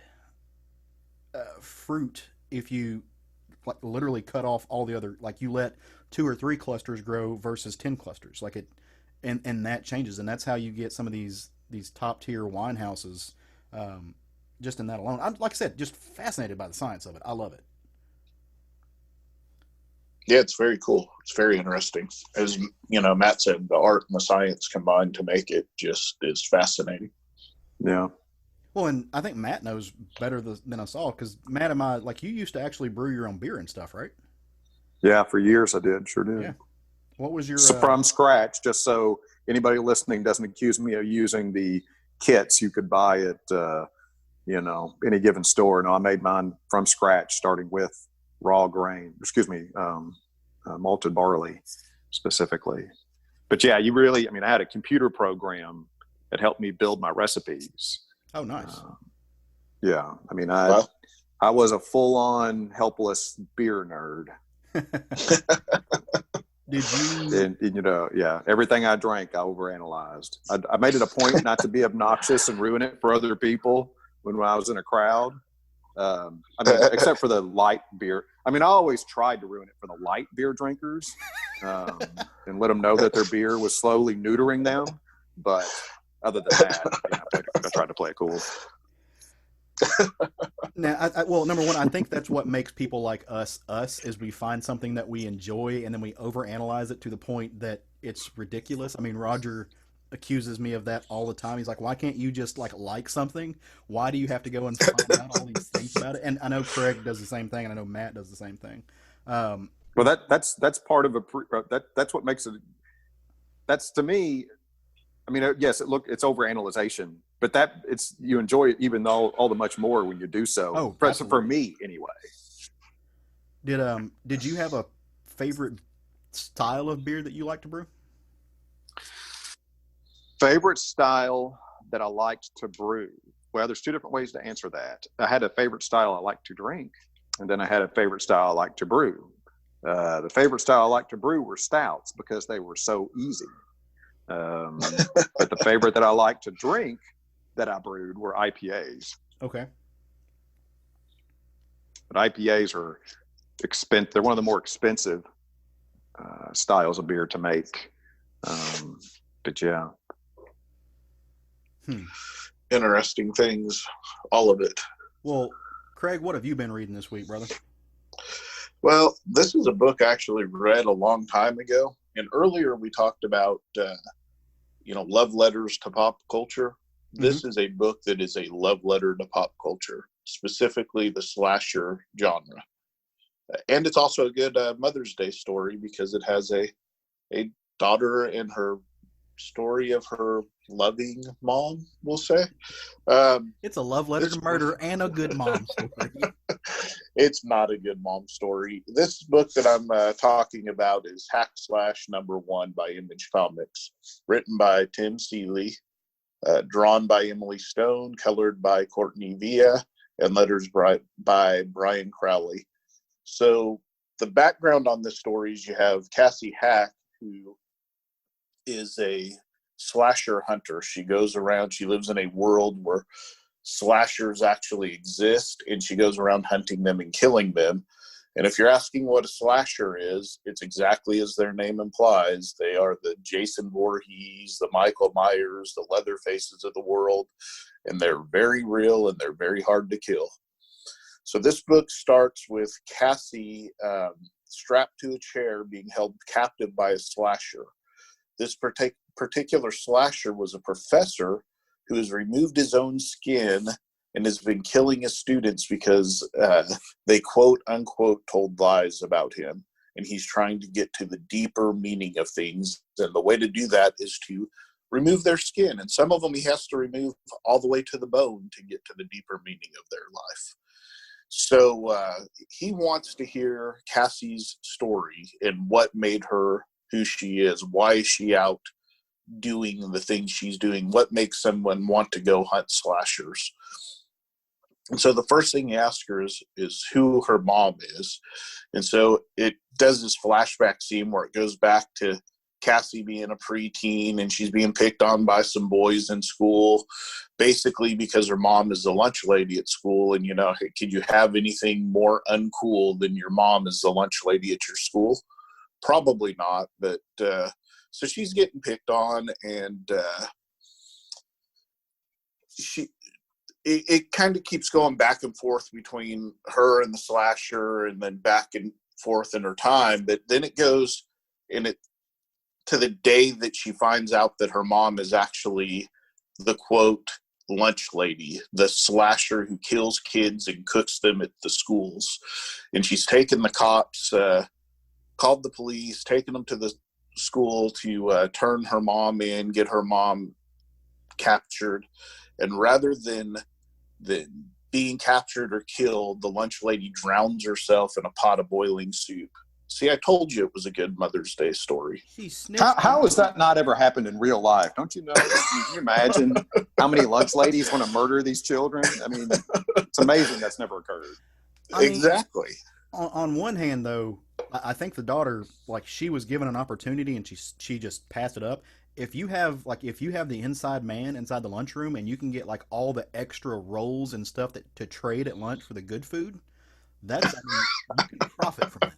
fruit if you like literally cut off all the other, like you let 2 or 3 clusters grow versus 10 clusters, like it, and that changes, and that's how you get some of these top tier wine houses. Just in that alone, I'm, like I said, just fascinated by the science of it. I love it. Yeah, it's very cool. It's very interesting. As Matt said, the art and the science combined to make it just is fascinating. Yeah. Well, and I think Matt knows better than us all, because Matt and I, like, you used to actually brew your own beer and stuff, right? Yeah. For years I did. Sure did. Yeah. What was your So from scratch, just so anybody listening doesn't accuse me of using the kits you could buy at, any given store. No, I made mine from scratch, starting with raw grain, malted barley specifically. But yeah, I had a computer program that helped me build my recipes. Oh, nice. Yeah. Wow. I was a full on helpless beer nerd. Did you? And yeah, everything I drank, I overanalyzed. I made it a point not to be obnoxious and ruin it for other people when I was in a crowd. Except for the light beer. I always tried to ruin it for the light beer drinkers, and let them know that their beer was slowly neutering them. But other than that, I tried to play it cool. Now, well, number one, I think that's what makes people like us is we find something that we enjoy and then we overanalyze it to the point that it's ridiculous. Roger accuses me of that all the time. He's like, "Why can't you just like something? Why do you have to go and find out all these things about it?" And I know Craig does the same thing, and I know Matt does the same thing. Well, that's part of that's what makes it. That's to me. Yes, it's overanalyzation, but you enjoy it even though all the much more when you do so. Oh, for me anyway. Did you have a favorite style of beer that you like to brew? Favorite style that I liked to brew. Well, there's 2 different ways to answer that. I had a favorite style I like to drink, and then I had a favorite style I like to brew. The favorite style I like to brew were stouts because they were so easy. But the favorite that I like to drink that I brewed were IPAs. Okay. But IPAs are expensive. They're one of the more expensive styles of beer to make. But yeah. interesting things, all of it. Well, Craig, what have you been reading this week, brother? Well, this is a book I actually read a long time ago. And earlier we talked about, love letters to pop culture. This is a book that is a love letter to pop culture, specifically the slasher genre. And it's also a good Mother's Day story because it has a daughter and her story of her loving mom, we'll say. It's a love letter to murder and a good mom story. It's not a good mom story. This book that I'm talking about is Hack Slash #1 by Image Comics, written by Tim Seeley, drawn by Emily Stone, colored by Courtney Villa, and letters by Brian Crowley. So the background on this story is you have Cassie Hack, who is a slasher hunter. She goes around, she lives in a world where slashers actually exist, and she goes around hunting them and killing them. And if you're asking what a slasher is, it's exactly as their name implies. They are the Jason Voorhees, the Michael Myers, the Leatherfaces of the world, and they're very real and they're very hard to kill. So this book starts with Cassie strapped to a chair being held captive by a slasher. This particular slasher was a professor who has removed his own skin and has been killing his students because they quote unquote told lies about him. And he's trying to get to the deeper meaning of things. And the way to do that is to remove their skin. And some of them he has to remove all the way to the bone to get to the deeper meaning of their life. So he wants to hear Cassie's story and what made her who she is. Why is she out doing the things she's doing? What makes someone want to go hunt slashers? And so the first thing he asks her is who her mom is. And so it does this flashback scene where it goes back to Cassie being a preteen and she's being picked on by some boys in school, basically because her mom is the lunch lady at school. And, hey, could you have anything more uncool than your mom is the lunch lady at your school? Probably not. But so she's getting picked on, and it kind of keeps going back and forth between her and the slasher, and then back and forth in her time. But then it goes to the day that she finds out that her mom is actually the quote lunch lady, the slasher who kills kids and cooks them at the schools. And she's taken the cops, called the police, taken them to the school to turn her mom in, get her mom captured. And rather than being captured or killed, the lunch lady drowns herself in a pot of boiling soup. See, I told you it was a good Mother's Day story. How has that not ever happened in real life? Don't you know? Can you imagine how many lunch ladies want to murder these children? I mean, it's amazing that's never occurred. Exactly. On one hand, though, I think the daughter, she was given an opportunity and she just passed it up. If you have the inside man inside the lunchroom and you can get all the extra rolls and stuff to trade at lunch for the good food, you can profit from that.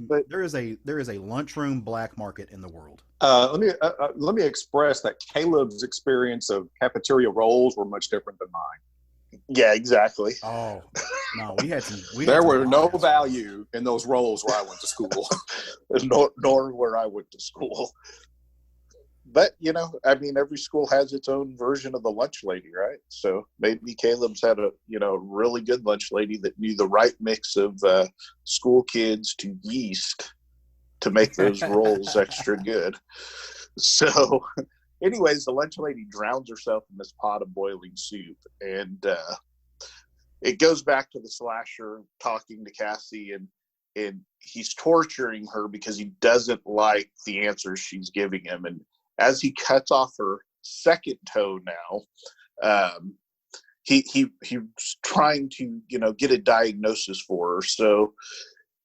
But there is a lunchroom black market in the world. Let me express that Caleb's experience of cafeteria rolls were much different than mine. Yeah, exactly. Oh no, there were no value in those rolls where I went to school, nor where I went to school. But every school has its own version of the lunch lady, right? So maybe Caleb's had a really good lunch lady that knew the right mix of school kids to yeast to make those rolls extra good. So, anyways, the lunch lady drowns herself in this pot of boiling soup, and it goes back to the slasher talking to Cassie, and he's torturing her because he doesn't like the answers she's giving him. And as he cuts off her second toe now, he's trying to, get a diagnosis for her. So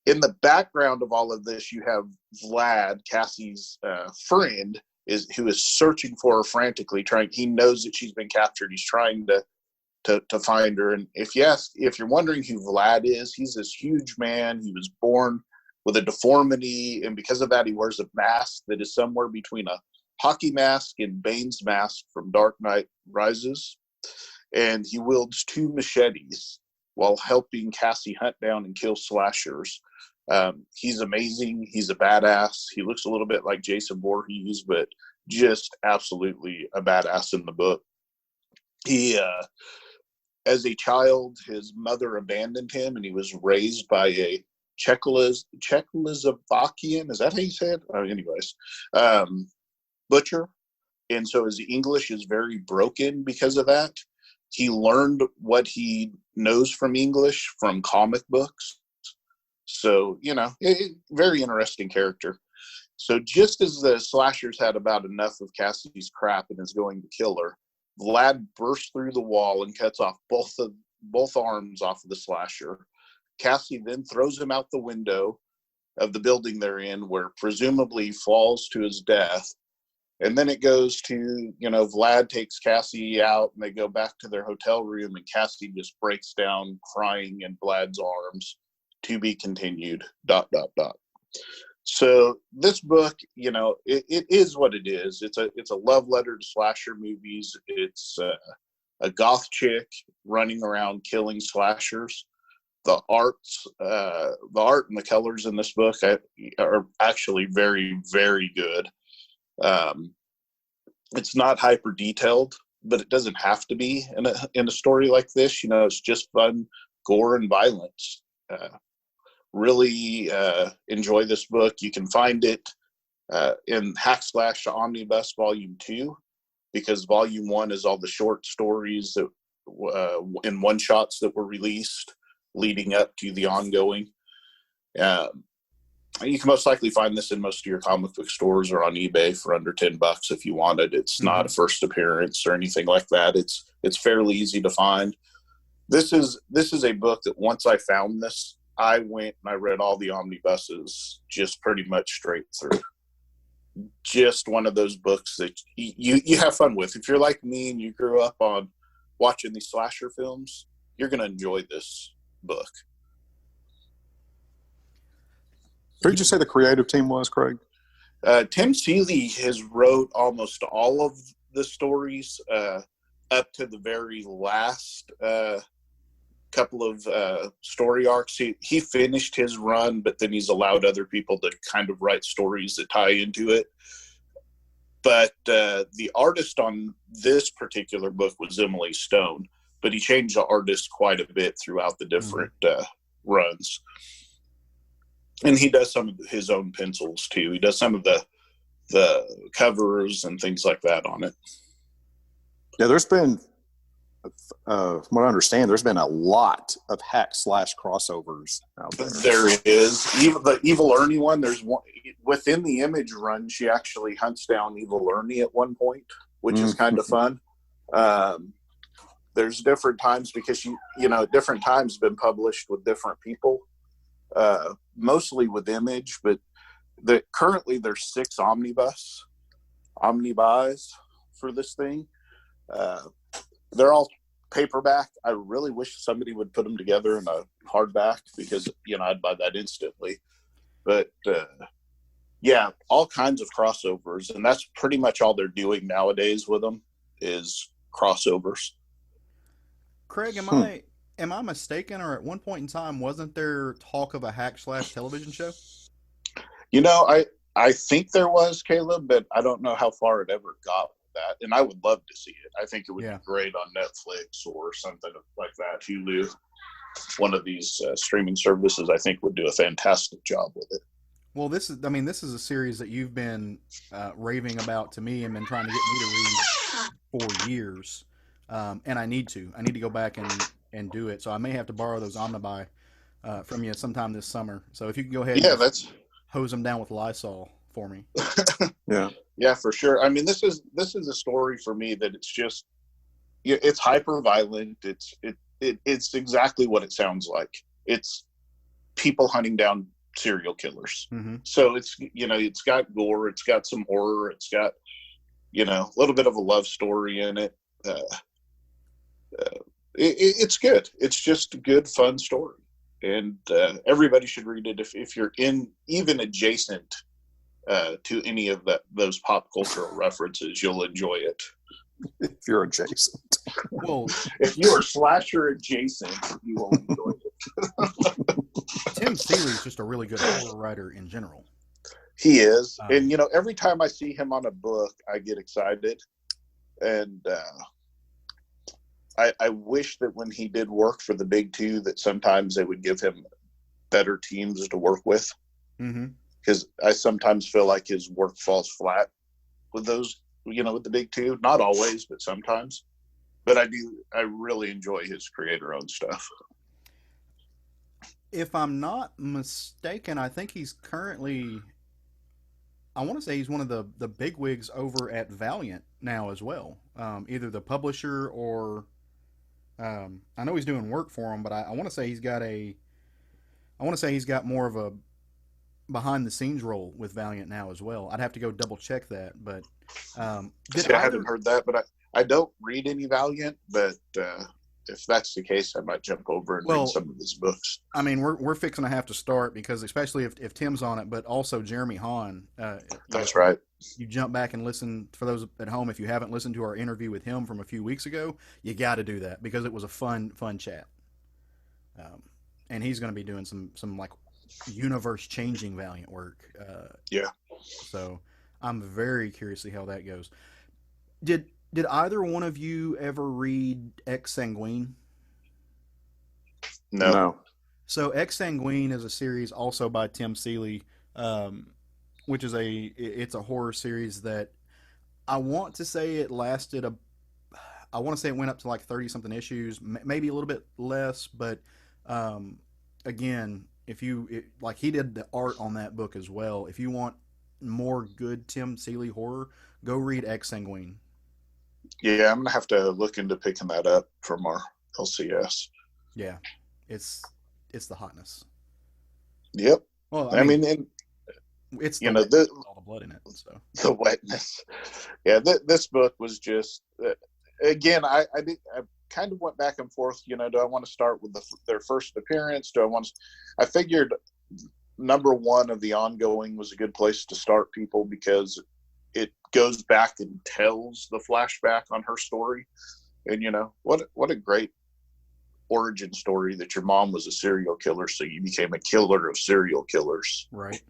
in the background of all of this, you have Vlad, Cassie's friend, who is searching for her frantically. He knows that she's been captured. He's trying to find her. And if you're wondering who Vlad is, he's this huge man. He was born with a deformity, and because of that, he wears a mask that is somewhere between a hockey mask and Bane's mask from Dark Knight Rises, and he wields 2 machetes while helping Cassie hunt down and kill slashers. He's amazing. He's a badass. He looks a little bit like Jason Voorhees, but just absolutely a badass in the book. He, as a child, his mother abandoned him, and he was raised by a Czechoslovakian, is that how you say it? Anyways, butcher. And so his English is very broken because of that. He learned what he knows from English from comic books. So, very interesting character. So just as the slashers had about enough of Cassie's crap and is going to kill her, Vlad bursts through the wall and cuts off both arms off of the slasher. Cassie then throws him out the window of the building they're in, where presumably falls to his death. And then it goes to, Vlad takes Cassie out and they go back to their hotel room, and Cassie just breaks down crying in Vlad's arms. To be continued, ... So this book, it is what it is. It's a love letter to slasher movies. It's a goth chick running around killing slashers. The art and the colors in this book are actually very, very good. It's not hyper detailed, but it doesn't have to be in a story like this. It's just fun, gore, and violence. Really enjoy this book. You can find it in / Omnibus Volume 2, because Volume 1 is all the short stories that in one-shots that were released leading up to the ongoing. You can most likely find this in most of your comic book stores or on eBay for under $10 if you want it. It's not a first appearance or anything like that. It's fairly easy to find. This is a book that once I found this, I went and I read all the omnibuses just pretty much straight through. Just one of those books that you have fun with. If you're like me and you grew up on watching these slasher films, you're going to enjoy this book. Who did you say the creative team was, Craig? Tim Seeley has wrote almost all of the stories up to the very last couple of story arcs. He finished his run, but then he's allowed other people to kind of write stories that tie into it. But the artist on this particular book was Emily Stone, but he changed the artist quite a bit throughout the different runs. And he does some of his own pencils too. He does some of the covers and things like that on it. Yeah, there's been, from what I understand, there's been a lot of hack / crossovers out there. There is. Even the Evil Ernie one, there's one within the Image run. She actually hunts down Evil Ernie at one point, which is kind of fun. There's different times because different times been published with different people. Mostly with Image, but currently there's 6 omnibus for this thing. They're all paperback. I really wish somebody would put them together in a hardback because I'd buy that instantly. But all kinds of crossovers, and that's pretty much all they're doing nowadays with them is crossovers. Craig, am I mistaken, or at one point in time, wasn't there talk of a hack / television show? I think there was, Caleb, but I don't know how far it ever got with that. And I would love to see it. I think it would be great on Netflix or something like that. Hulu, one of these streaming services, I think would do a fantastic job with it. Well, this is a series that you've been raving about to me and been trying to get me to read for years. And I need to go back and do it. So I may have to borrow those omnibuy from you sometime this summer. So if you can go ahead and hose them down with Lysol for me. Yeah, for sure. I mean, this is a story for me that it's just, it's hyper violent. It's exactly what it sounds like. It's people hunting down serial killers. So it's got gore, it's got some horror, it's got a little bit of a love story in it. It's good. It's just a good, fun story, and everybody should read it if you're in even adjacent to any of those pop cultural references, you'll enjoy it. If you're adjacent. Well, If you are slasher adjacent, you will enjoy it. Tim Seeley's just a really good horror writer in general. He is. And, every time I see him on a book, I get excited. And I wish that when he did work for the big two, that sometimes they would give him better teams to work with. Because I sometimes feel like his work falls flat with those, with the big two. Not always, but sometimes. But I really enjoy his creator-owned stuff. If I'm not mistaken, I think he's currently, I want to say he's one of the bigwigs over at Valiant now as well. Either the publisher or, I know he's doing work for him, but I want to say he's got more of a behind the scenes role with Valiant now as well. I'd have to go double check that, but I haven't heard that, but I don't read any Valiant, but if that's the case, I might jump over and read some of his books. I mean, we're fixing to have to start because especially if Tim's on it, but also Jeremy Hahn. That's right. You jump back and listen, for those at home, if you haven't listened to our interview with him from a few weeks ago, you got to do that because it was a fun chat. And he's going to be doing some like universe changing Valiant work. Yeah. So I'm very curious to see how that goes. Did either one of you ever read Ex Sanguine? No. So Ex Sanguine is a series also by Tim Seeley, which is it's a horror series that I want to say it lasted I want to say it went up to like 30 something issues, maybe a little bit less, but again, like he did the art on that book as well. If you want more good Tim Seeley horror, go read Ex Sanguine. Yeah, I'm gonna have to look into picking that up from our LCS. Yeah, it's the hotness. Yep. Well, I mean it's all the blood in it. So the wetness. Yeah, this book was just again. I kind of went back and forth. Do I want to start with their first appearance? I figured number one of the ongoing was a good place to start people because it goes back and tells the flashback on her story. And what a great origin story that your mom was a serial killer, so you became a killer of serial killers. Right.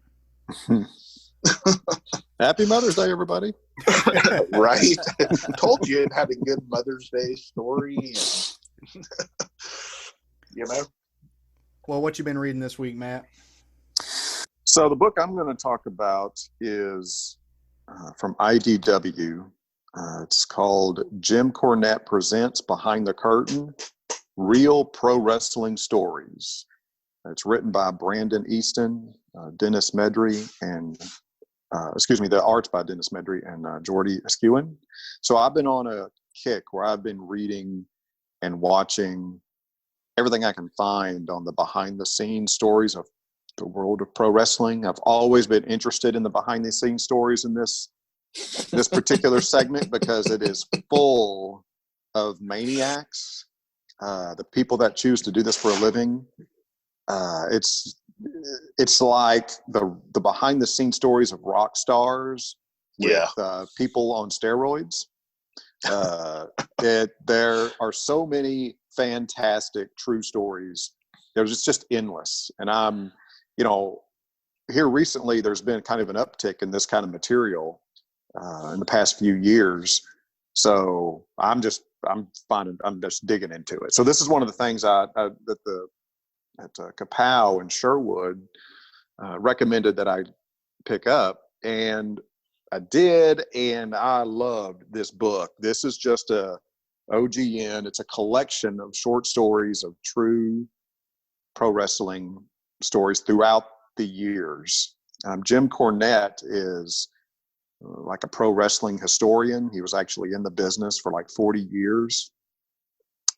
Happy Mother's Day, everybody. Right. Told you it had a good Mother's Day story. And, Well, what you been reading this week, Matt? So the book I'm going to talk about is from IDW. It's called Jim Cornette Presents Behind the Curtain, Real Pro Wrestling Stories. It's written by Brandon Easton, Dennis Medry, and the art's by Dennis Medry and Jordy Escuin. So I've been on a kick where I've been reading and watching everything I can find on the behind-the-scenes stories of the world of pro wrestling. I've always been interested in the behind-the-scenes stories in this particular segment because it is full of maniacs, the people that choose to do this for a living. It's like the behind-the-scenes stories of rock stars with people on steroids. There are so many fantastic true stories. There's just endless. And I'm, here recently there's been kind of an uptick in this kind of material in the past few years. So I'm just digging into it. So this is one of the things that Kapow and Sherwood recommended that I pick up, and I did, and I loved this book. This is just a OGN. It's a collection of short stories of true pro wrestling stories throughout the years. Jim Cornette is like a pro wrestling historian. He was actually in the business for like 40 years,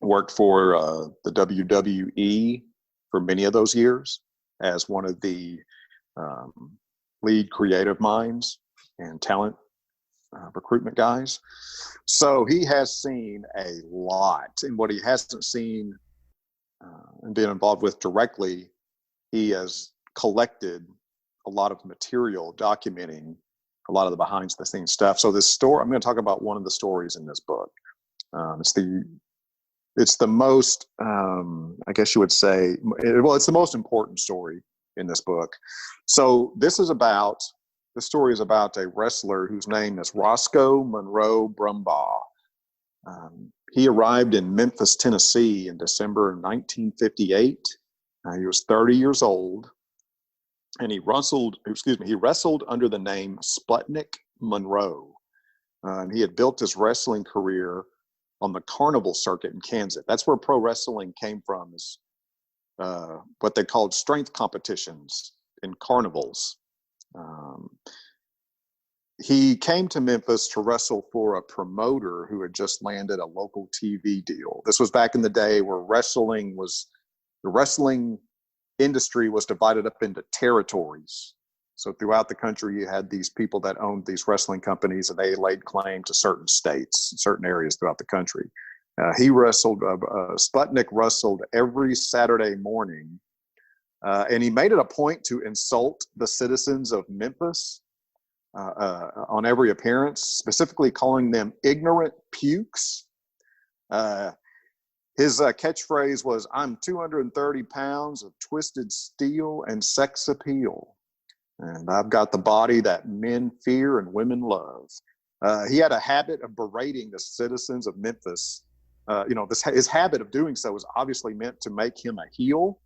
worked for the WWE for many of those years as one of the lead creative minds and talent recruitment guys. So he has seen a lot, and what he hasn't seen and been involved with directly, he has collected a lot of material documenting a lot of the behind the scenes stuff. So this story, I'm going to talk about one of the stories in this book. It's the most, I guess you would say, it's the most important story in this book. So the story is about a wrestler whose name is Roscoe Monroe Brumbaugh. He arrived in Memphis, Tennessee in December 1958. He was 30 years old, and he wrestled under the name Sputnik Monroe. And he had built his wrestling career on the carnival circuit in Kansas. That's where pro wrestling came from, is what they called strength competitions in carnivals. He came to Memphis to wrestle for a promoter who had just landed a local TV deal. This was back in the day where the wrestling industry was divided up into territories. So throughout the country, you had these people that owned these wrestling companies, and they laid claim to certain states, certain areas throughout the country. Sputnik wrestled every Saturday morning, and he made it a point to insult the citizens of Memphis on every appearance, specifically calling them ignorant pukes. His catchphrase was, "I'm 230 pounds of twisted steel and sex appeal. And I've got the body that men fear and women love." He had a habit of berating the citizens of Memphis. His habit of doing so was obviously meant to make him a heel,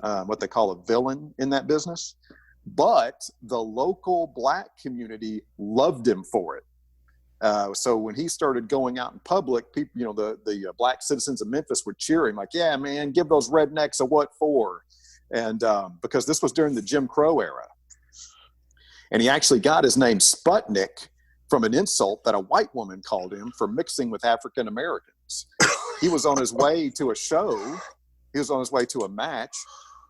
what they call a villain in that business. But the local black community loved him for it. So when he started going out in public, people, the black citizens of Memphis would cheer him, like, "Yeah, man, give those rednecks a what for?" And because this was during the Jim Crow era. And he actually got his name Sputnik from an insult that a white woman called him for mixing with African Americans. He was on his way to a show. He was on his way to a match,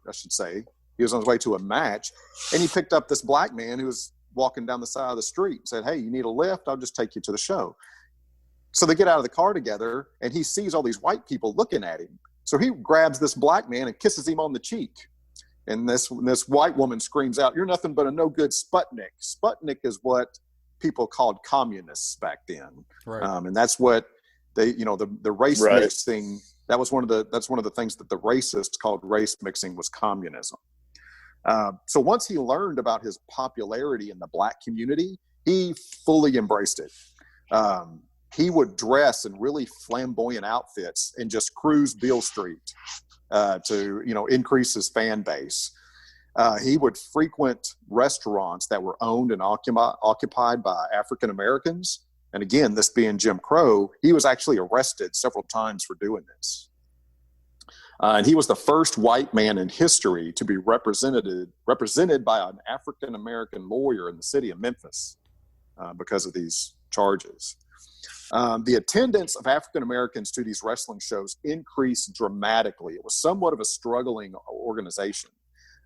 I should say. He was on his way to a match, and he picked up this black man who was walking down the side of the street and said, "Hey, you need a lift? I'll just take you to the show." So they get out of the car together, and he sees all these white people looking at him. So he grabs this black man and kisses him on the cheek. And this white woman screams out, "You're nothing but a no good Sputnik." Sputnik is what people called communists back then. Right. And that's what they, the race Right. mixing, that's one of the things that the racists called race mixing, was communism. So once he learned about his popularity in the black community, he fully embraced it. He would dress in really flamboyant outfits and just cruise Beale Street to increase his fan base. He would frequent restaurants that were owned and occupied by African Americans. And again, this being Jim Crow, he was actually arrested several times for doing this. And he was the first white man in history to be represented by an African American lawyer in the city of Memphis because of these charges. The attendance of African Americans to these wrestling shows increased dramatically. It was somewhat of a struggling organization.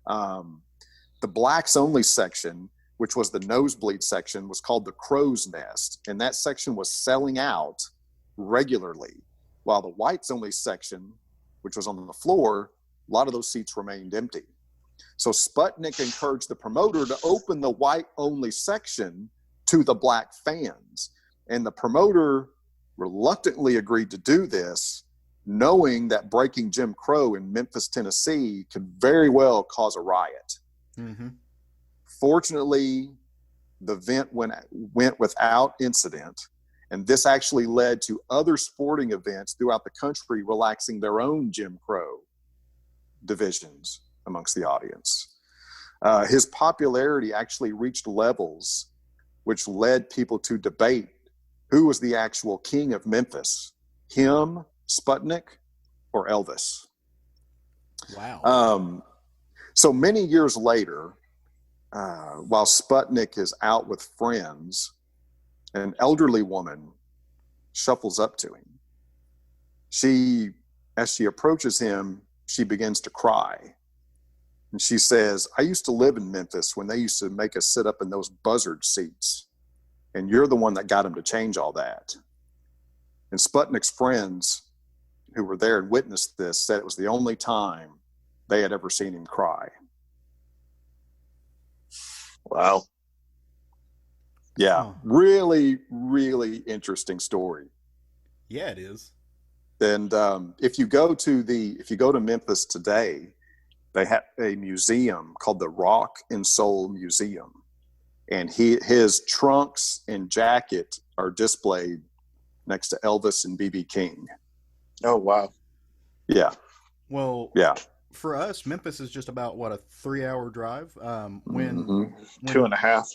The blacks only section, which was the nosebleed section, was called the Crow's Nest, and that section was selling out regularly, while the whites only section, which was on the floor, a lot of those seats remained empty. So Sputnik encouraged the promoter to open the white only section to the black fans. And the promoter reluctantly agreed to do this, knowing that breaking Jim Crow in Memphis, Tennessee could very well cause a riot. Mm-hmm. Fortunately, the event went without incident, and this actually led to other sporting events throughout the country relaxing their own Jim Crow divisions amongst the audience. His popularity actually reached levels which led people to debate who was the actual king of Memphis, him, Sputnik, or Elvis. Wow. So many years later, while Sputnik is out with friends, an elderly woman shuffles up to him. As she approaches him, she begins to cry. And she says, "I used to live in Memphis when they used to make us sit up in those buzzard seats. And you're the one that got him to change all that." And Sputnik's friends who were there and witnessed this said it was the only time they had ever seen him cry. Wow. Yeah, Huh. really, really interesting story. Yeah, it is. And if you go to Memphis today, they have a museum called the Rock and Soul Museum, and his trunks and jacket are displayed next to Elvis and BB King. Oh, wow. Yeah, Well, yeah. for us, Memphis is just about what, a 3-hour drive. When Hmm. Two when and a half.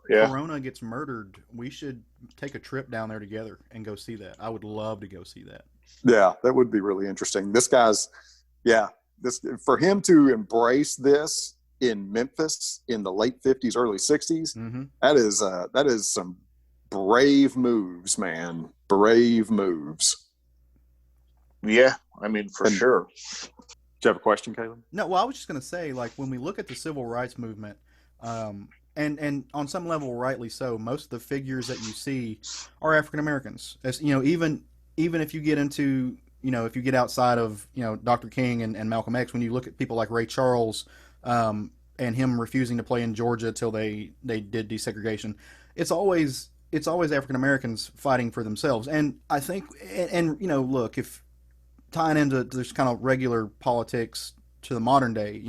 Yeah. Corona gets murdered, we should take a trip down there together and go see that. I would love to go see that. Yeah, that would be really interesting. This guy's, yeah, this for him to embrace this in Memphis in the late 50s, early 60s, Mm-hmm. that is some brave moves, man. Brave moves. Yeah. I mean, for And sure. do you have a question, Caleb? No, well, I was just going to say, like, when we look at the civil rights movement, and on some level, rightly so, most of the figures that you see are African Americans. As you know, even if you get into, if you get outside of, Dr. King and Malcolm X, when you look at people like Ray Charles, and him refusing to play in Georgia till they did desegregation, it's always African Americans fighting for themselves. And I think, and look, if tying into this kind of regular politics to the modern day,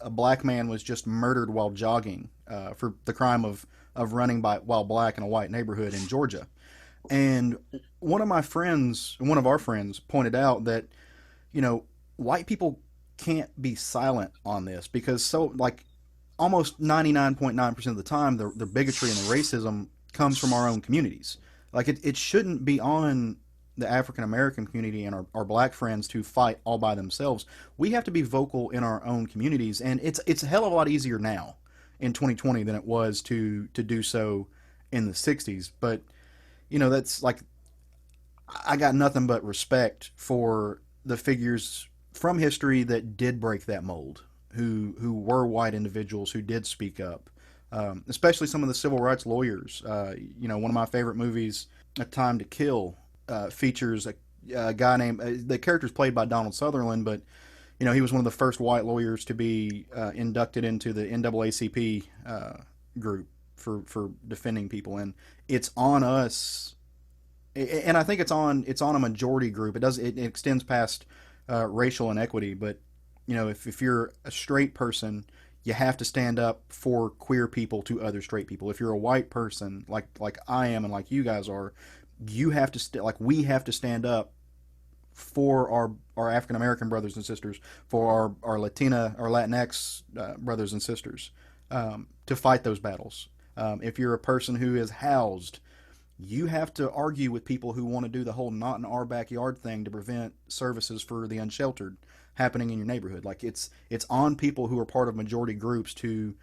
a black man was just murdered while jogging for the crime of running while black in a white neighborhood in Georgia. And one of our friends pointed out that, white people can't be silent on this because like almost 99.9% of the time, the bigotry and the racism comes from our own communities. Like it shouldn't be on the African American community and our black friends to fight all by themselves. We have to be vocal in our own communities, and it's a hell of a lot easier now in 2020 than it was to do so in the 60s. But that's like, I got nothing but respect for the figures from history that did break that mold, who were white individuals who did speak up. Especially some of the civil rights lawyers. One of my favorite movies, A Time to Kill, features a guy named the character's played by Donald Sutherland, but he was one of the first white lawyers to be inducted into the NAACP group for defending people, and it's on us. And I think it's on a majority group. It extends past racial inequity, but if you're a straight person, you have to stand up for queer people to other straight people. If you're a white person, like I am and like you guys are, you have to we have to stand up for our African American brothers and sisters, for our Latinx brothers and sisters, to fight those battles. If you're a person who is housed, you have to argue with people who want to do the whole not in our backyard thing to prevent services for the unsheltered happening in your neighborhood. Like it's on people who are part of majority groups to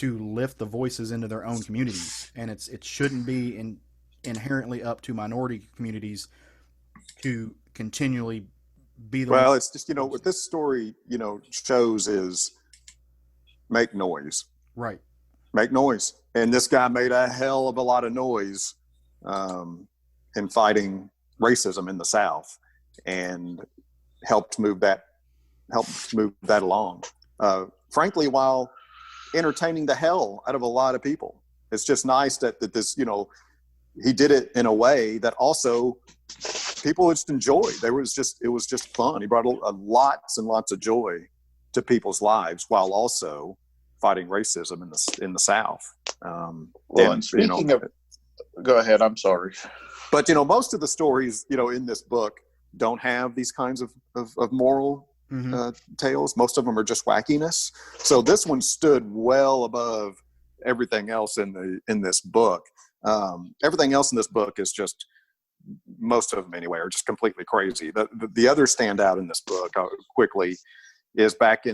lift the voices into their own communities, and it shouldn't be inherently up to minority communities to continually be the Well, one. it's just what this story shows is make noise, Right. make noise, and this guy made a hell of a lot of noise in fighting racism in the South, and helped move that along. Frankly, while entertaining the hell out of a lot of people, it's just nice that this he did it in a way that also people just enjoyed. It was just fun. He brought lots and lots of joy to people's lives while also fighting racism in the South. And speaking of, go ahead. I'm sorry. But most of the stories in this book don't have these kinds of moral tales. Most of them are just wackiness. So this one stood well above everything else in this book. Everything else in this book is just, most of them anyway, are just completely crazy. The other standout in this book, quickly, is back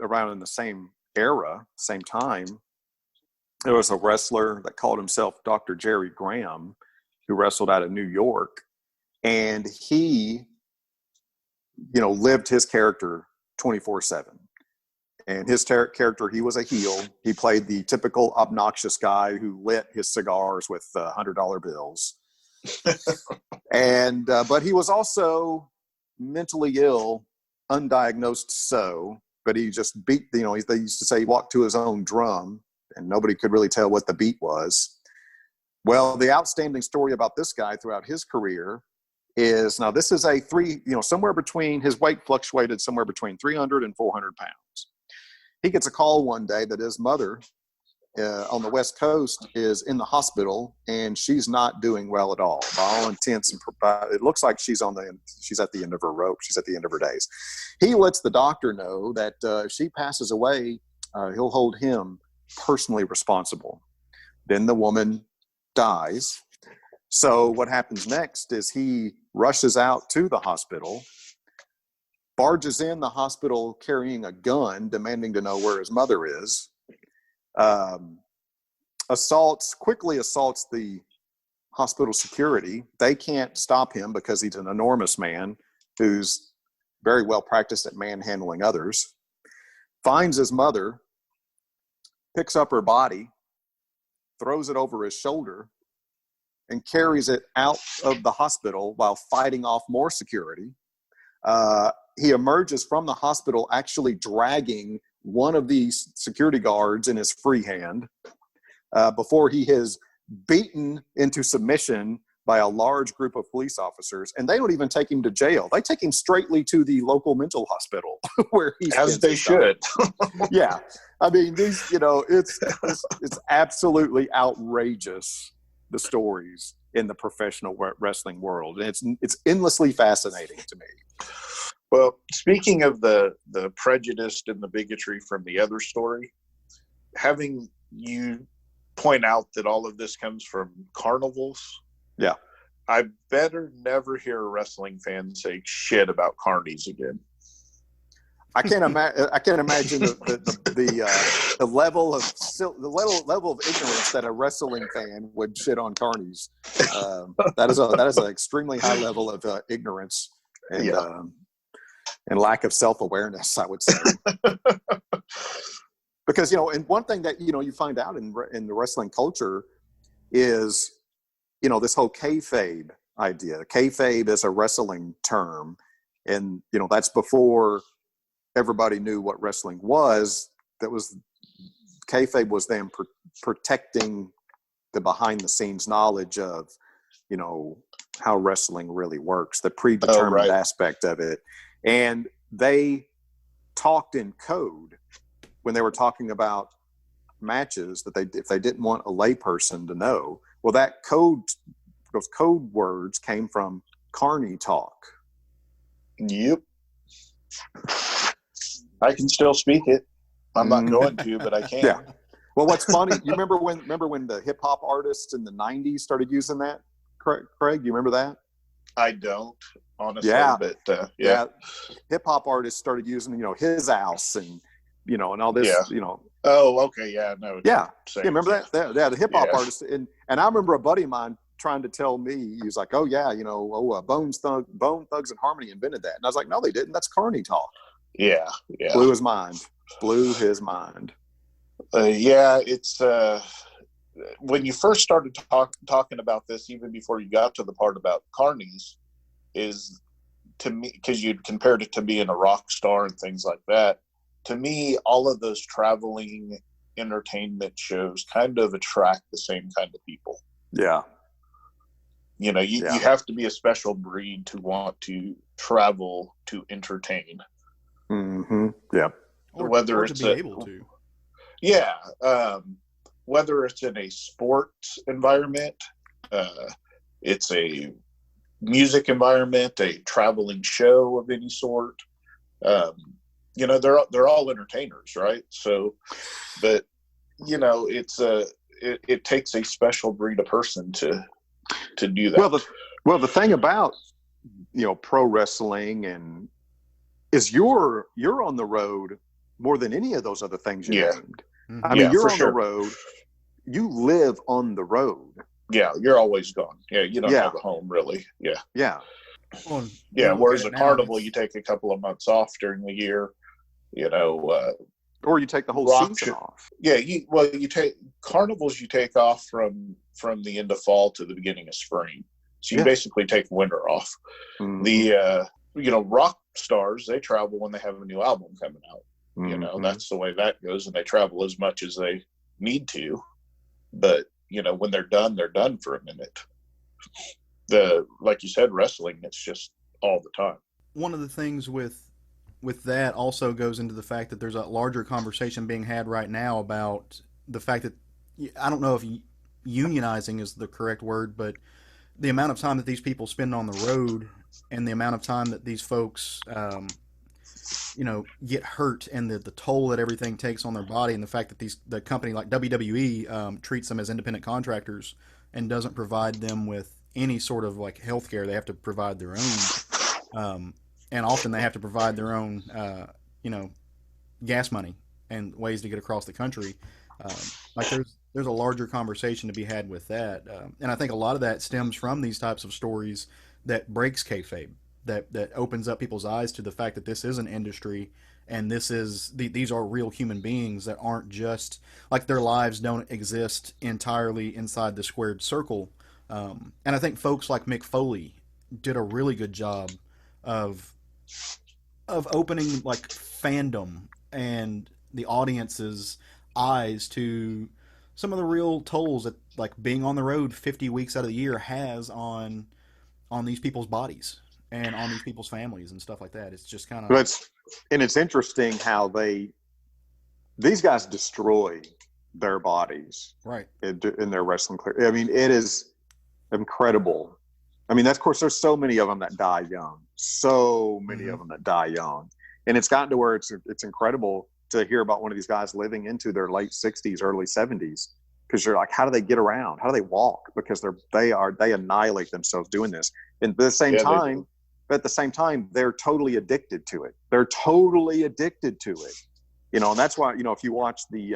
around in the same era, same time. There was a wrestler that called himself Dr. Jerry Graham, who wrestled out of New York, and he lived his character 24/7. And his character, he was a heel. He played the typical obnoxious guy who lit his cigars with $100 bills. And but he was also mentally ill, undiagnosed so. But he just beat, they used to say he walked to his own drum, and nobody could really tell what the beat was. Well, the outstanding story about this guy throughout his career is, now this is somewhere between, his weight fluctuated somewhere between 300 and 400 pounds. He gets a call one day that his mother on the West Coast is in the hospital, and she's not doing well at all. By all intents and it looks like she's at the end of her rope. She's at the end of her days. He lets the doctor know that if she passes away, he'll hold him personally responsible. Then the woman dies. So what happens next is he rushes out to the hospital, barges in the hospital carrying a gun, demanding to know where his mother is. Quickly assaults the hospital security. They can't stop him because he's an enormous man who's very well practiced at manhandling others. Finds his mother, picks up her body, throws it over his shoulder, and carries it out of the hospital while fighting off more security. He emerges from the hospital actually dragging one of these security guards in his free hand before he is beaten into submission by a large group of police officers. And they don't even take him to jail. They take him straightly to the local mental hospital where he as they should. Yeah. I mean, these, it's absolutely outrageous, the stories in the professional wrestling world. And it's endlessly fascinating to me. Well, speaking of the prejudice and the bigotry from the other story, having you point out that all of this comes from carnivals. Yeah. I better never hear a wrestling fan say shit about carnies again. I can't imagine the level of ignorance that a wrestling fan would shit on carnies. That is an extremely high level of ignorance and lack of self-awareness, I would say. Because, and one thing that, you find out in the wrestling culture is, this whole kayfabe idea. Kayfabe is a wrestling term. And, that's before everybody knew what wrestling was. Kayfabe was them protecting the behind the scenes knowledge of, how wrestling really works, the predetermined aspect of it. And they talked in code when they were talking about matches that if they didn't want a layperson to know. Well, those code words came from carny talk. Yep. I can still speak it. I'm not going to, but I can. Yeah. Well, what's funny, you remember when the hip hop artists in the 90s started using that? Craig, do you remember that? I don't, honestly. Yeah. But yeah. Hip hop artists started using, his house and, and all this, Oh, okay. Yeah. No. Yeah. Yeah. Remember that? Yeah. The hip hop artists. And I remember a buddy of mine trying to tell me, he was like, oh yeah, Bone Thugs and Harmony invented that. And I was like, no, they didn't. That's carny talk. Yeah. Yeah. Blew his mind. Yeah. It's, when you first started talking about this, even before you got to the part about carnies, is to me, because you'd compared it to being a rock star and things like that. To me, all of those traveling entertainment shows kind of attract the same kind of people. Yeah. You have to be a special breed to want to travel to entertain. Mm-hmm. Yeah. Or to be able to. Yeah. Whether it's in a sports environment, it's a music environment, a traveling show of any sort. They're all entertainers, right? So, but it takes a special breed of person to do that. Well, the thing about pro wrestling is you're on the road more than any of those other things you named. Mm-hmm. I mean, you're on the road. You live on the road. Yeah, you're always gone. Yeah, you don't have a home, really. Yeah. Yeah. Well, whereas a carnival, you take a couple of months off during the year, or you take the whole season off. Yeah, you take carnivals, you take off from the end of fall to the beginning of spring. So you basically take winter off. Mm-hmm. The rock stars, they travel when they have a new album coming out. Mm-hmm. That's the way that goes, and they travel as much as they need to, but when they're done for a minute. Like you said, wrestling, it's just all the time. One of the things with that also goes into the fact that there's a larger conversation being had right now about the fact that, I don't know if unionizing is the correct word, but the amount of time that these people spend on the road and the amount of time that these folks, get hurt, and the toll that everything takes on their body, and the fact that the company like WWE treats them as independent contractors and doesn't provide them with any sort of like health care. They have to provide their own. And often they have to provide their own, gas money and ways to get across the country. Like there's a larger conversation to be had with that, and I think a lot of that stems from these types of stories that breaks kayfabe, that opens up people's eyes to the fact that this is an industry, and these are real human beings that aren't just like, their lives don't exist entirely inside the squared circle. And I think folks like Mick Foley did a really good job of opening like fandom and the audience's eyes to some of the real tolls that like being on the road 50 weeks out of the year has on these people's bodies and on these people's families and stuff like that. It's just kind of, it's interesting how these guys destroy their bodies, right, in their wrestling career. I mean, it is incredible. I mean, of course, there's so many of them that die young. So many of them that die young. And it's gotten to where it's incredible to hear about one of these guys living into their late 60s, early 70s. Because you're like, how do they get around? How do they walk? Because they annihilate themselves doing this. And at the same time, they're totally addicted to it. They're totally addicted to it. And that's why, if you watch the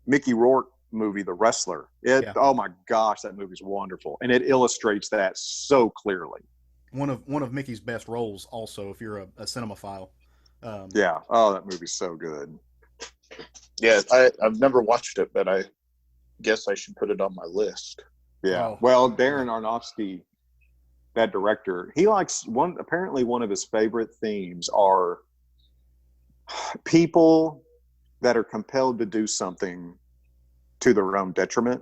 Mickey Rourke movie, The Wrestler, oh my gosh, that movie's wonderful, and it illustrates that so clearly. One of Mickey's best roles, also, if you're a cinemaphile. That movie's so good. Yeah, I've never watched it, but I guess I should put it on my list. Yeah. Oh. Well, Darren Aronofsky, that director, he likes apparently one of his favorite themes are people that are compelled to do something to their own detriment.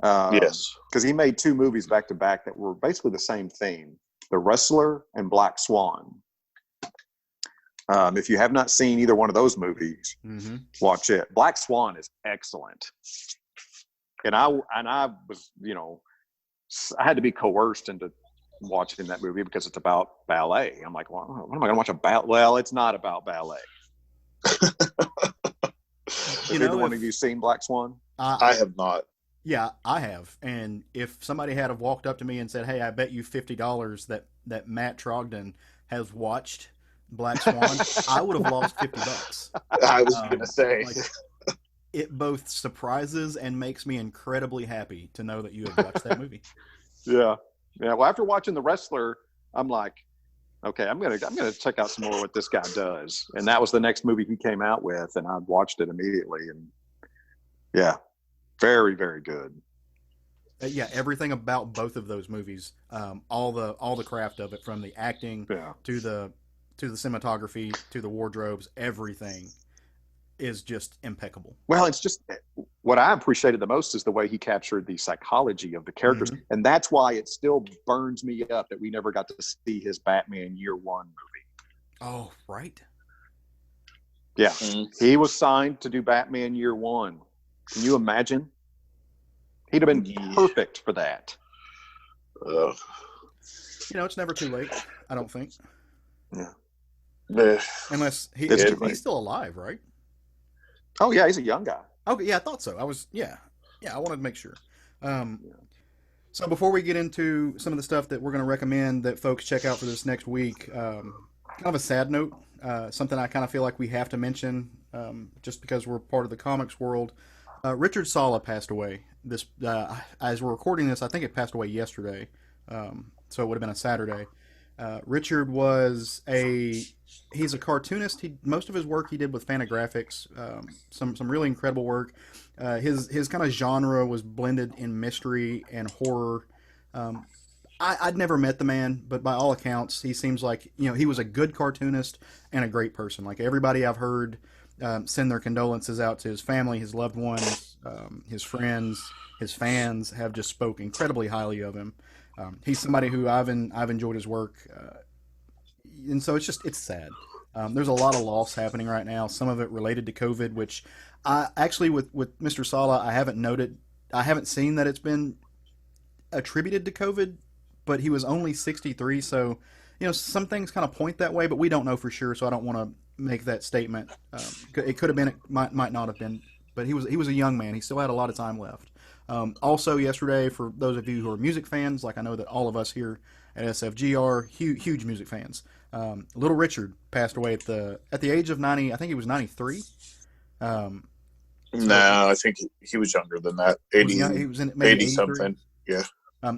Yes. Because he made 2 movies back to back that were basically the same theme, The Wrestler and Black Swan. If you have not seen either one of those movies, watch it. Black Swan is excellent. And I was, I had to be coerced into watching that movie because it's about ballet. I'm like, well, what am I going to watch about? Well, it's not about ballet. Have either one of you seen Black Swan? I have not. Yeah, I have. And if somebody had have walked up to me and said, "Hey, I bet you $50 that Matt Trogdon has watched Black Swan," I would have lost $50. I was going to say. It both surprises and makes me incredibly happy to know that you have watched that movie. Yeah. Well, after watching The Wrestler, I'm like, okay, I'm gonna check out some more what this guy does. And that was the next movie he came out with, and I watched it immediately. And yeah, very, very good. Everything about both of those movies, all the craft of it, from the acting to the cinematography to the wardrobes, everything is just impeccable. Well, it's just what I appreciated the most is the way he captured the psychology of the characters. And that's why it still burns me up that we never got to see his Batman Year One movie. Oh, right. Yeah. He was signed to do Batman Year One. Can you imagine? He'd have been perfect for that. It's never too late, I don't think. Yeah. Unless he's still alive, right? Oh yeah, he's a young guy. Okay, yeah, I thought so. I wanted to make sure. So before we get into some of the stuff that we're going to recommend that folks check out for this next week, kind of a sad note, something I kind of feel like we have to mention, just because we're part of the comics world. Richard Sala passed away. As we're recording this, I think it passed away yesterday, so it would have been a Saturday. Richard he's a cartoonist. Most of his work he did with Fantagraphics, some really incredible work. His kind of genre was blended in mystery and horror. I'd never met the man, but by all accounts, he seems like he was a good cartoonist and a great person. Like everybody I've heard send their condolences out to his family, his loved ones, his friends, his fans have just spoke incredibly highly of him. He's somebody who I've enjoyed his work, and so it's sad. There's a lot of loss happening right now. Some of it related to COVID, which I actually with Mr. Sala, I haven't seen that it's been attributed to COVID, but he was only 63, so some things kind of point that way, but we don't know for sure, so I don't want to make that statement. It could have been, it might not have been, but he was a young man. He still had a lot of time left. Also, yesterday, for those of you who are music fans, like I know that all of us here at SFG are huge music fans. Little Richard passed away at the age of 90. I think he was 93. No, I think he was younger than that. 80. He was in maybe 80 something. Yeah.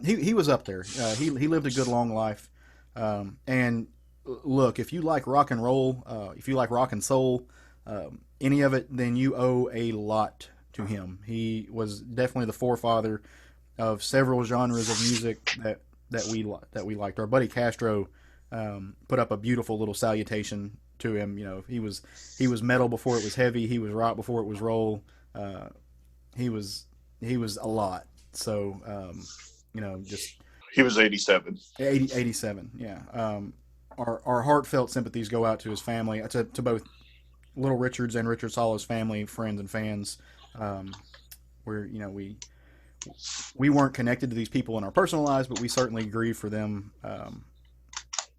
He was up there. He lived a good long life. And look, if you like rock and roll, if you like rock and soul, any of it, then you owe a lot to him. He was definitely the forefather of several genres of music that we liked. Our buddy Castro put up a beautiful little salutation to him. He was metal before it was heavy. He was rock before it was roll. He was a lot. So just he was 87. 87. Yeah. Our heartfelt sympathies go out to his family, to both Little Richard's and Richard Sala's family, friends, and fans. We weren't connected to these people in our personal lives, but we certainly grieve for them,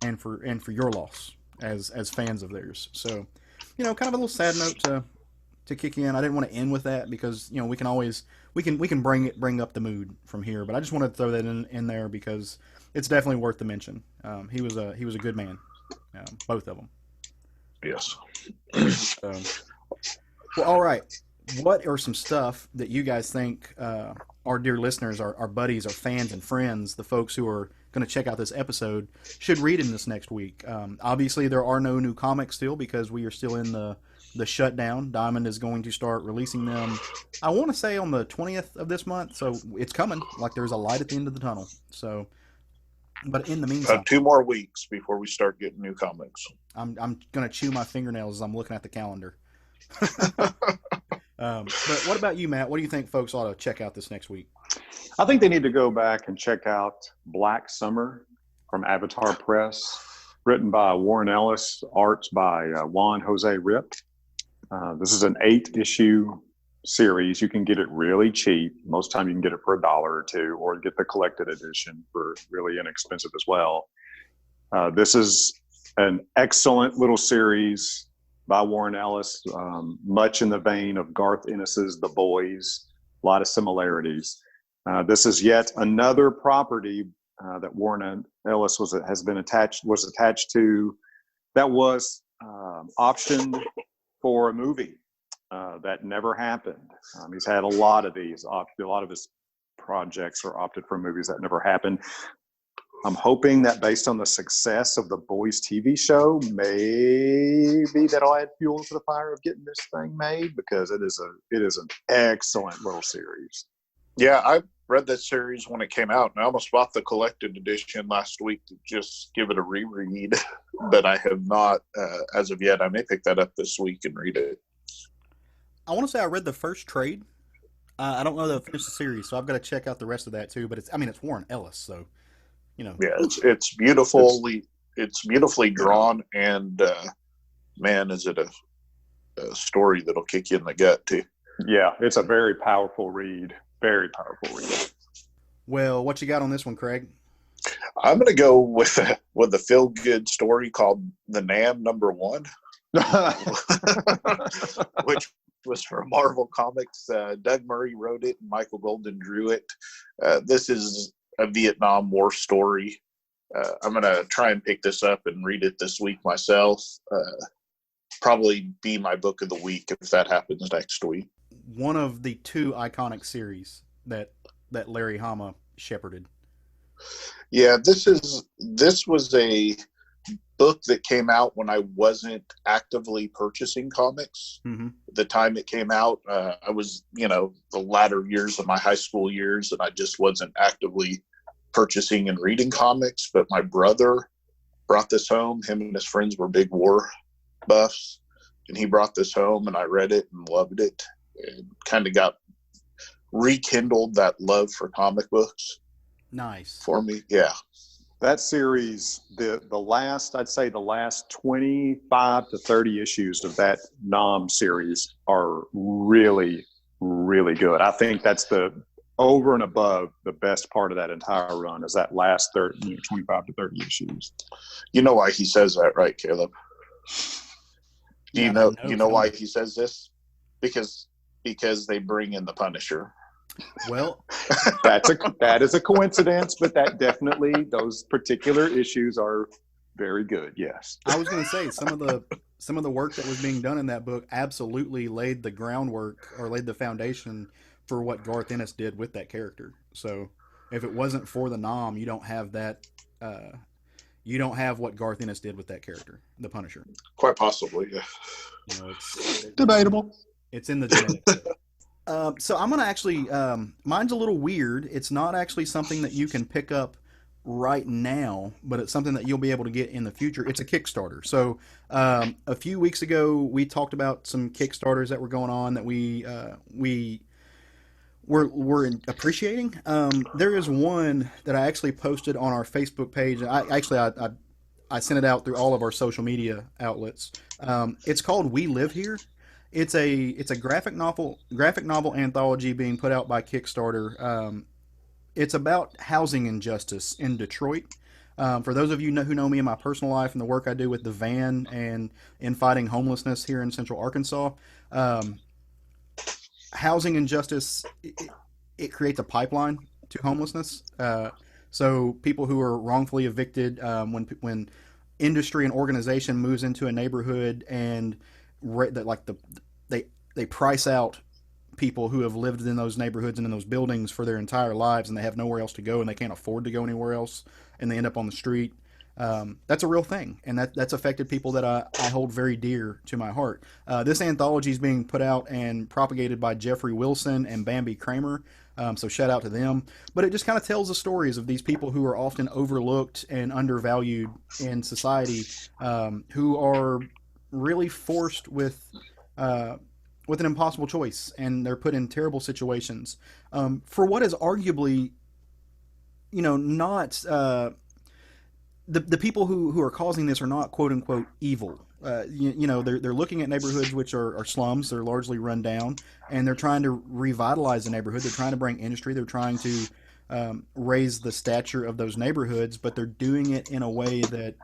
and for your loss as fans of theirs. So, kind of a little sad note to kick in. I didn't want to end with that because we can bring up the mood from here, but I just wanted to throw that in there because it's definitely worth the mention. He was a good man, both of them. Yes. Well, all right. What are some stuff that you guys think our dear listeners, our buddies, our fans and friends, the folks who are going to check out this episode, should read in this next week? Obviously, there are no new comics still because we are still in the shutdown. Diamond is going to start releasing them, I want to say, on the 20th of this month. So it's coming. Like there's a light at the end of the tunnel. So, but in the meantime, 2 more weeks before we start getting new comics. I'm going to chew my fingernails as I'm looking at the calendar. But what about you, Matt? What do you think folks ought to check out this next week? I think they need to go back and check out Black Summer from Avatar Press, written by Warren Ellis, arts by Juan Jose Rip. This is an 8-issue series. You can get it really cheap. Most time you can get it for $1 or $2, or get the collected edition for really inexpensive as well. This is an excellent little series by Warren Ellis, much in the vein of Garth Ennis's The Boys, a lot of similarities. This is yet another property that Warren Ellis was attached to, that was optioned for a movie that never happened. He's had a lot of these. A lot of his projects are opted for movies that never happened. I'm hoping that based on the success of the Boys TV show, maybe that'll add fuel to the fire of getting this thing made, because it is an excellent little series. Yeah, I read that series when it came out, and I almost bought the collected edition last week to just give it a reread, but I have not as of yet. I may pick that up this week and read it. I want to say I read the first trade. I don't know that I finished the series, so I've got to check out the rest of that too. But it's Warren Ellis, so Yeah, it's beautifully drawn, and man, is it a story that'll kick you in the gut too. Yeah, it's a very powerful read. Very powerful read. Well, what you got on this one, Craig? I'm going to go with a feel-good story called The Nam #1, which was for Marvel Comics. Doug Murray wrote it, and Michael Golden drew it. This is a Vietnam War story. I'm going to try and pick this up and read it this week myself. Probably be my book of the week if that happens next week. One of the 2 iconic series that Larry Hama shepherded. Yeah, this was a book that came out when I wasn't actively purchasing comics. Mm-hmm. At the time it came out, I was, the latter years of my high school years, and I just wasn't actively purchasing and reading comics. But my brother brought this home. Him and his friends were big war buffs, and he brought this home, and I read it and loved it, and kind of got rekindled that love for comic books. Nice. For me, yeah. That series, the last, I'd say the last 25 to 30 issues of that Nam series are really, really good. I think that's the over and above the best part of that entire run is that last 25 to 30 issues. You know why he says that, right, Caleb? Do you know why he says this? Because they bring in the Punisher. Well, that is a coincidence, but that definitely, those particular issues are very good. Yes. I was going to say some of the work that was being done in that book absolutely laid the groundwork or laid the foundation for what Garth Ennis did with that character. So if it wasn't for the Nam, you don't have that. You don't have what Garth Ennis did with that character, the Punisher. Quite possibly, yeah. It's debatable. It's in the genetics. So I'm going to actually, mine's a little weird. It's not actually something that you can pick up right now, but it's something that you'll be able to get in the future. It's a Kickstarter. So a few weeks ago, we talked about some Kickstarters that were going on that we're appreciating. There is one that I actually posted on our Facebook page. I sent it out through all of our social media outlets. It's called We Live Here. It's a graphic novel anthology being put out by Kickstarter. It's about housing injustice in Detroit. For those of you who know me in my personal life and the work I do with the van and in fighting homelessness here in Central Arkansas, housing injustice, it creates a pipeline to homelessness. So people who are wrongfully evicted, when industry and organization moves into a neighborhood and they price out people who have lived in those neighborhoods and in those buildings for their entire lives, and they have nowhere else to go, and they can't afford to go anywhere else, and they end up on the street. That's a real thing, and that's affected people that I hold very dear to my heart. This anthology is being put out and propagated by Jeffrey Wilson and Bambi Kramer, so shout out to them. But it just kind of tells the stories of these people who are often overlooked and undervalued in society, who are really forced with an impossible choice, and they're put in terrible situations for what is arguably, not the people who are causing this are not quote unquote evil. They're looking at neighborhoods which are slums. They're largely run down, and they're trying to revitalize the neighborhood. They're trying to bring industry. They're trying to raise the stature of those neighborhoods, but they're doing it in a way that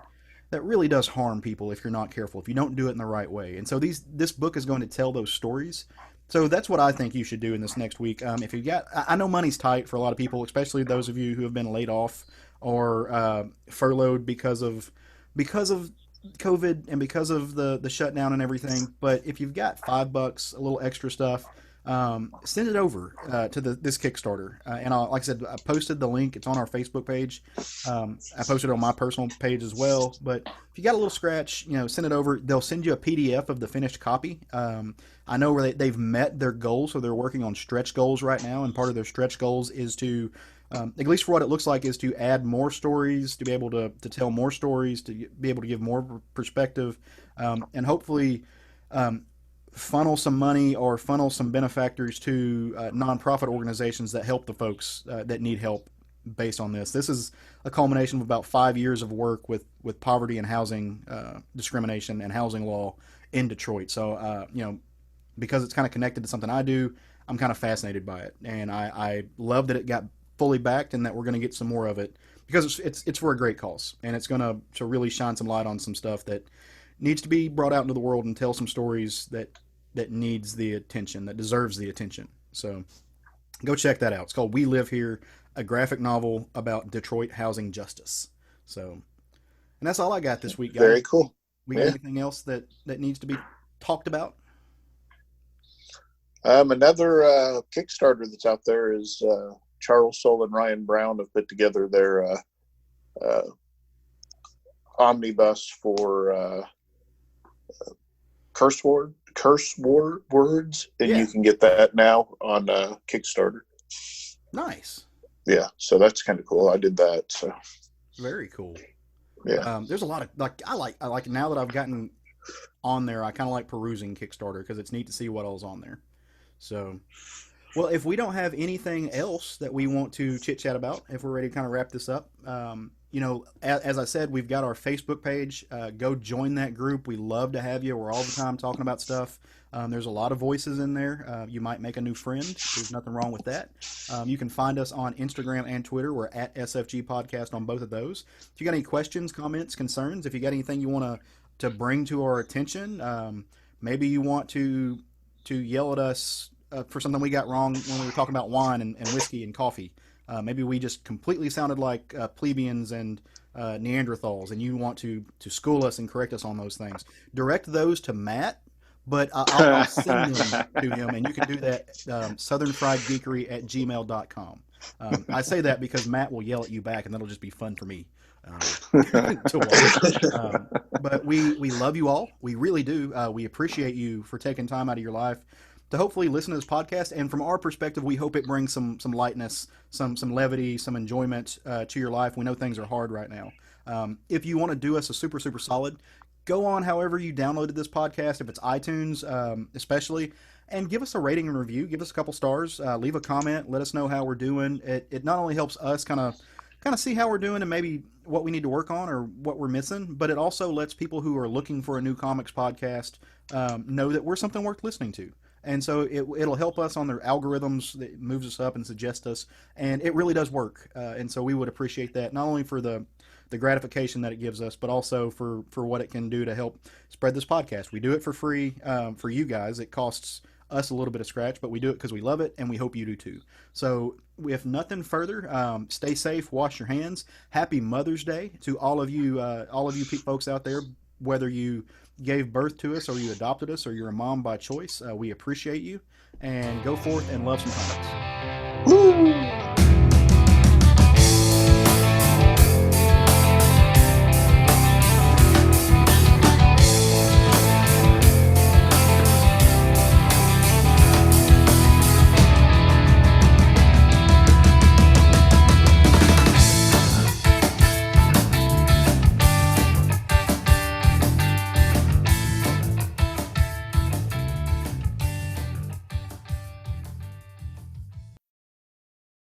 really does harm people if you're not careful, if you don't do it in the right way. And so this book is going to tell those stories. So that's what I think you should do in this next week. If you I know money's tight for a lot of people, especially those of you who have been laid off or furloughed because of COVID and because of the shutdown and everything. But if you've got $5, a little extra stuff, send it over to this Kickstarter. And like I said, I posted the link. It's on our Facebook page. I posted it on my personal page as well. But if you got a little scratch, send it over. They'll send you a PDF of the finished copy. I know where they've met their goals, so they're working on stretch goals right now. And part of their stretch goals is to, at least for what it looks like, is to add more stories, to be able to tell more stories, to be able to give more perspective, and hopefully funnel some money or funnel some benefactors to nonprofit organizations that help the folks that need help based on this. This is a culmination of about 5 years of work with poverty and housing discrimination and housing law in Detroit. So, because it's kind of connected to something I do, I'm kind of fascinated by it. And I love that it got fully backed and that we're going to get some more of it because it's for a great cause. And it's going to really shine some light on some stuff that needs to be brought out into the world and tell some stories that needs the attention, that deserves the attention. So go check that out. It's called We Live Here, a graphic novel about Detroit housing justice. So, and that's all I got this week, guys. Very cool. We got anything else that needs to be talked about? Another Kickstarter that's out there is Charles Soule and Ryan Brown have put together their omnibus for curse words, and you can get that now on Kickstarter. Nice. Yeah, so that's kind of cool. I did that. So very cool. Yeah. There's a lot of I like now that I've gotten on there. I kind of like perusing Kickstarter because it's neat to see what all's on there. So, well, if we don't have anything else that we want to chit chat about, if we're ready to kind of wrap this up, as I said, we've got our Facebook page. Go join that group. We love to have you. We're all the time talking about stuff. There's a lot of voices in there. You might make a new friend. There's nothing wrong with that. You can find us on Instagram and Twitter. We're at SFG Podcast on both of those. If you got any questions, comments, concerns, if you got anything you want to bring to our attention, maybe you want to yell at us for something we got wrong when we were talking about wine and whiskey and coffee. Maybe we just completely sounded like plebeians and Neanderthals, and you want to school us and correct us on those things. Direct those to Matt, but I'll send them to him, and you can do that, southernfriedgeekery@gmail.com. I say that because Matt will yell at you back, and that'll just be fun for me to watch. But we love you all. We really do. We appreciate you for taking time out of your life to hopefully listen to this podcast. And from our perspective, we hope it brings some lightness, some levity, some enjoyment to your life. We know things are hard right now. If you want to do us a super, super solid, go on however you downloaded this podcast, if it's iTunes especially, and give us a rating and review. Give us a couple stars. Leave a comment. Let us know how we're doing. It not only helps us kind of see how we're doing and maybe what we need to work on or what we're missing, but it also lets people who are looking for a new comics podcast know that we're something worth listening to. And so it'll help us on their algorithms that moves us up and suggests us, and it really does work. And so we would appreciate that, not only for the gratification that it gives us, but also for what it can do to help spread this podcast. We do it for free for you guys. It costs us a little bit of scratch, but we do it because we love it, and we hope you do too. So if nothing further, stay safe, wash your hands. Happy Mother's Day to all of you folks out there, whether you gave birth to us or you adopted us or you're a mom by choice. We appreciate you, and go forth and love some comics. Woo!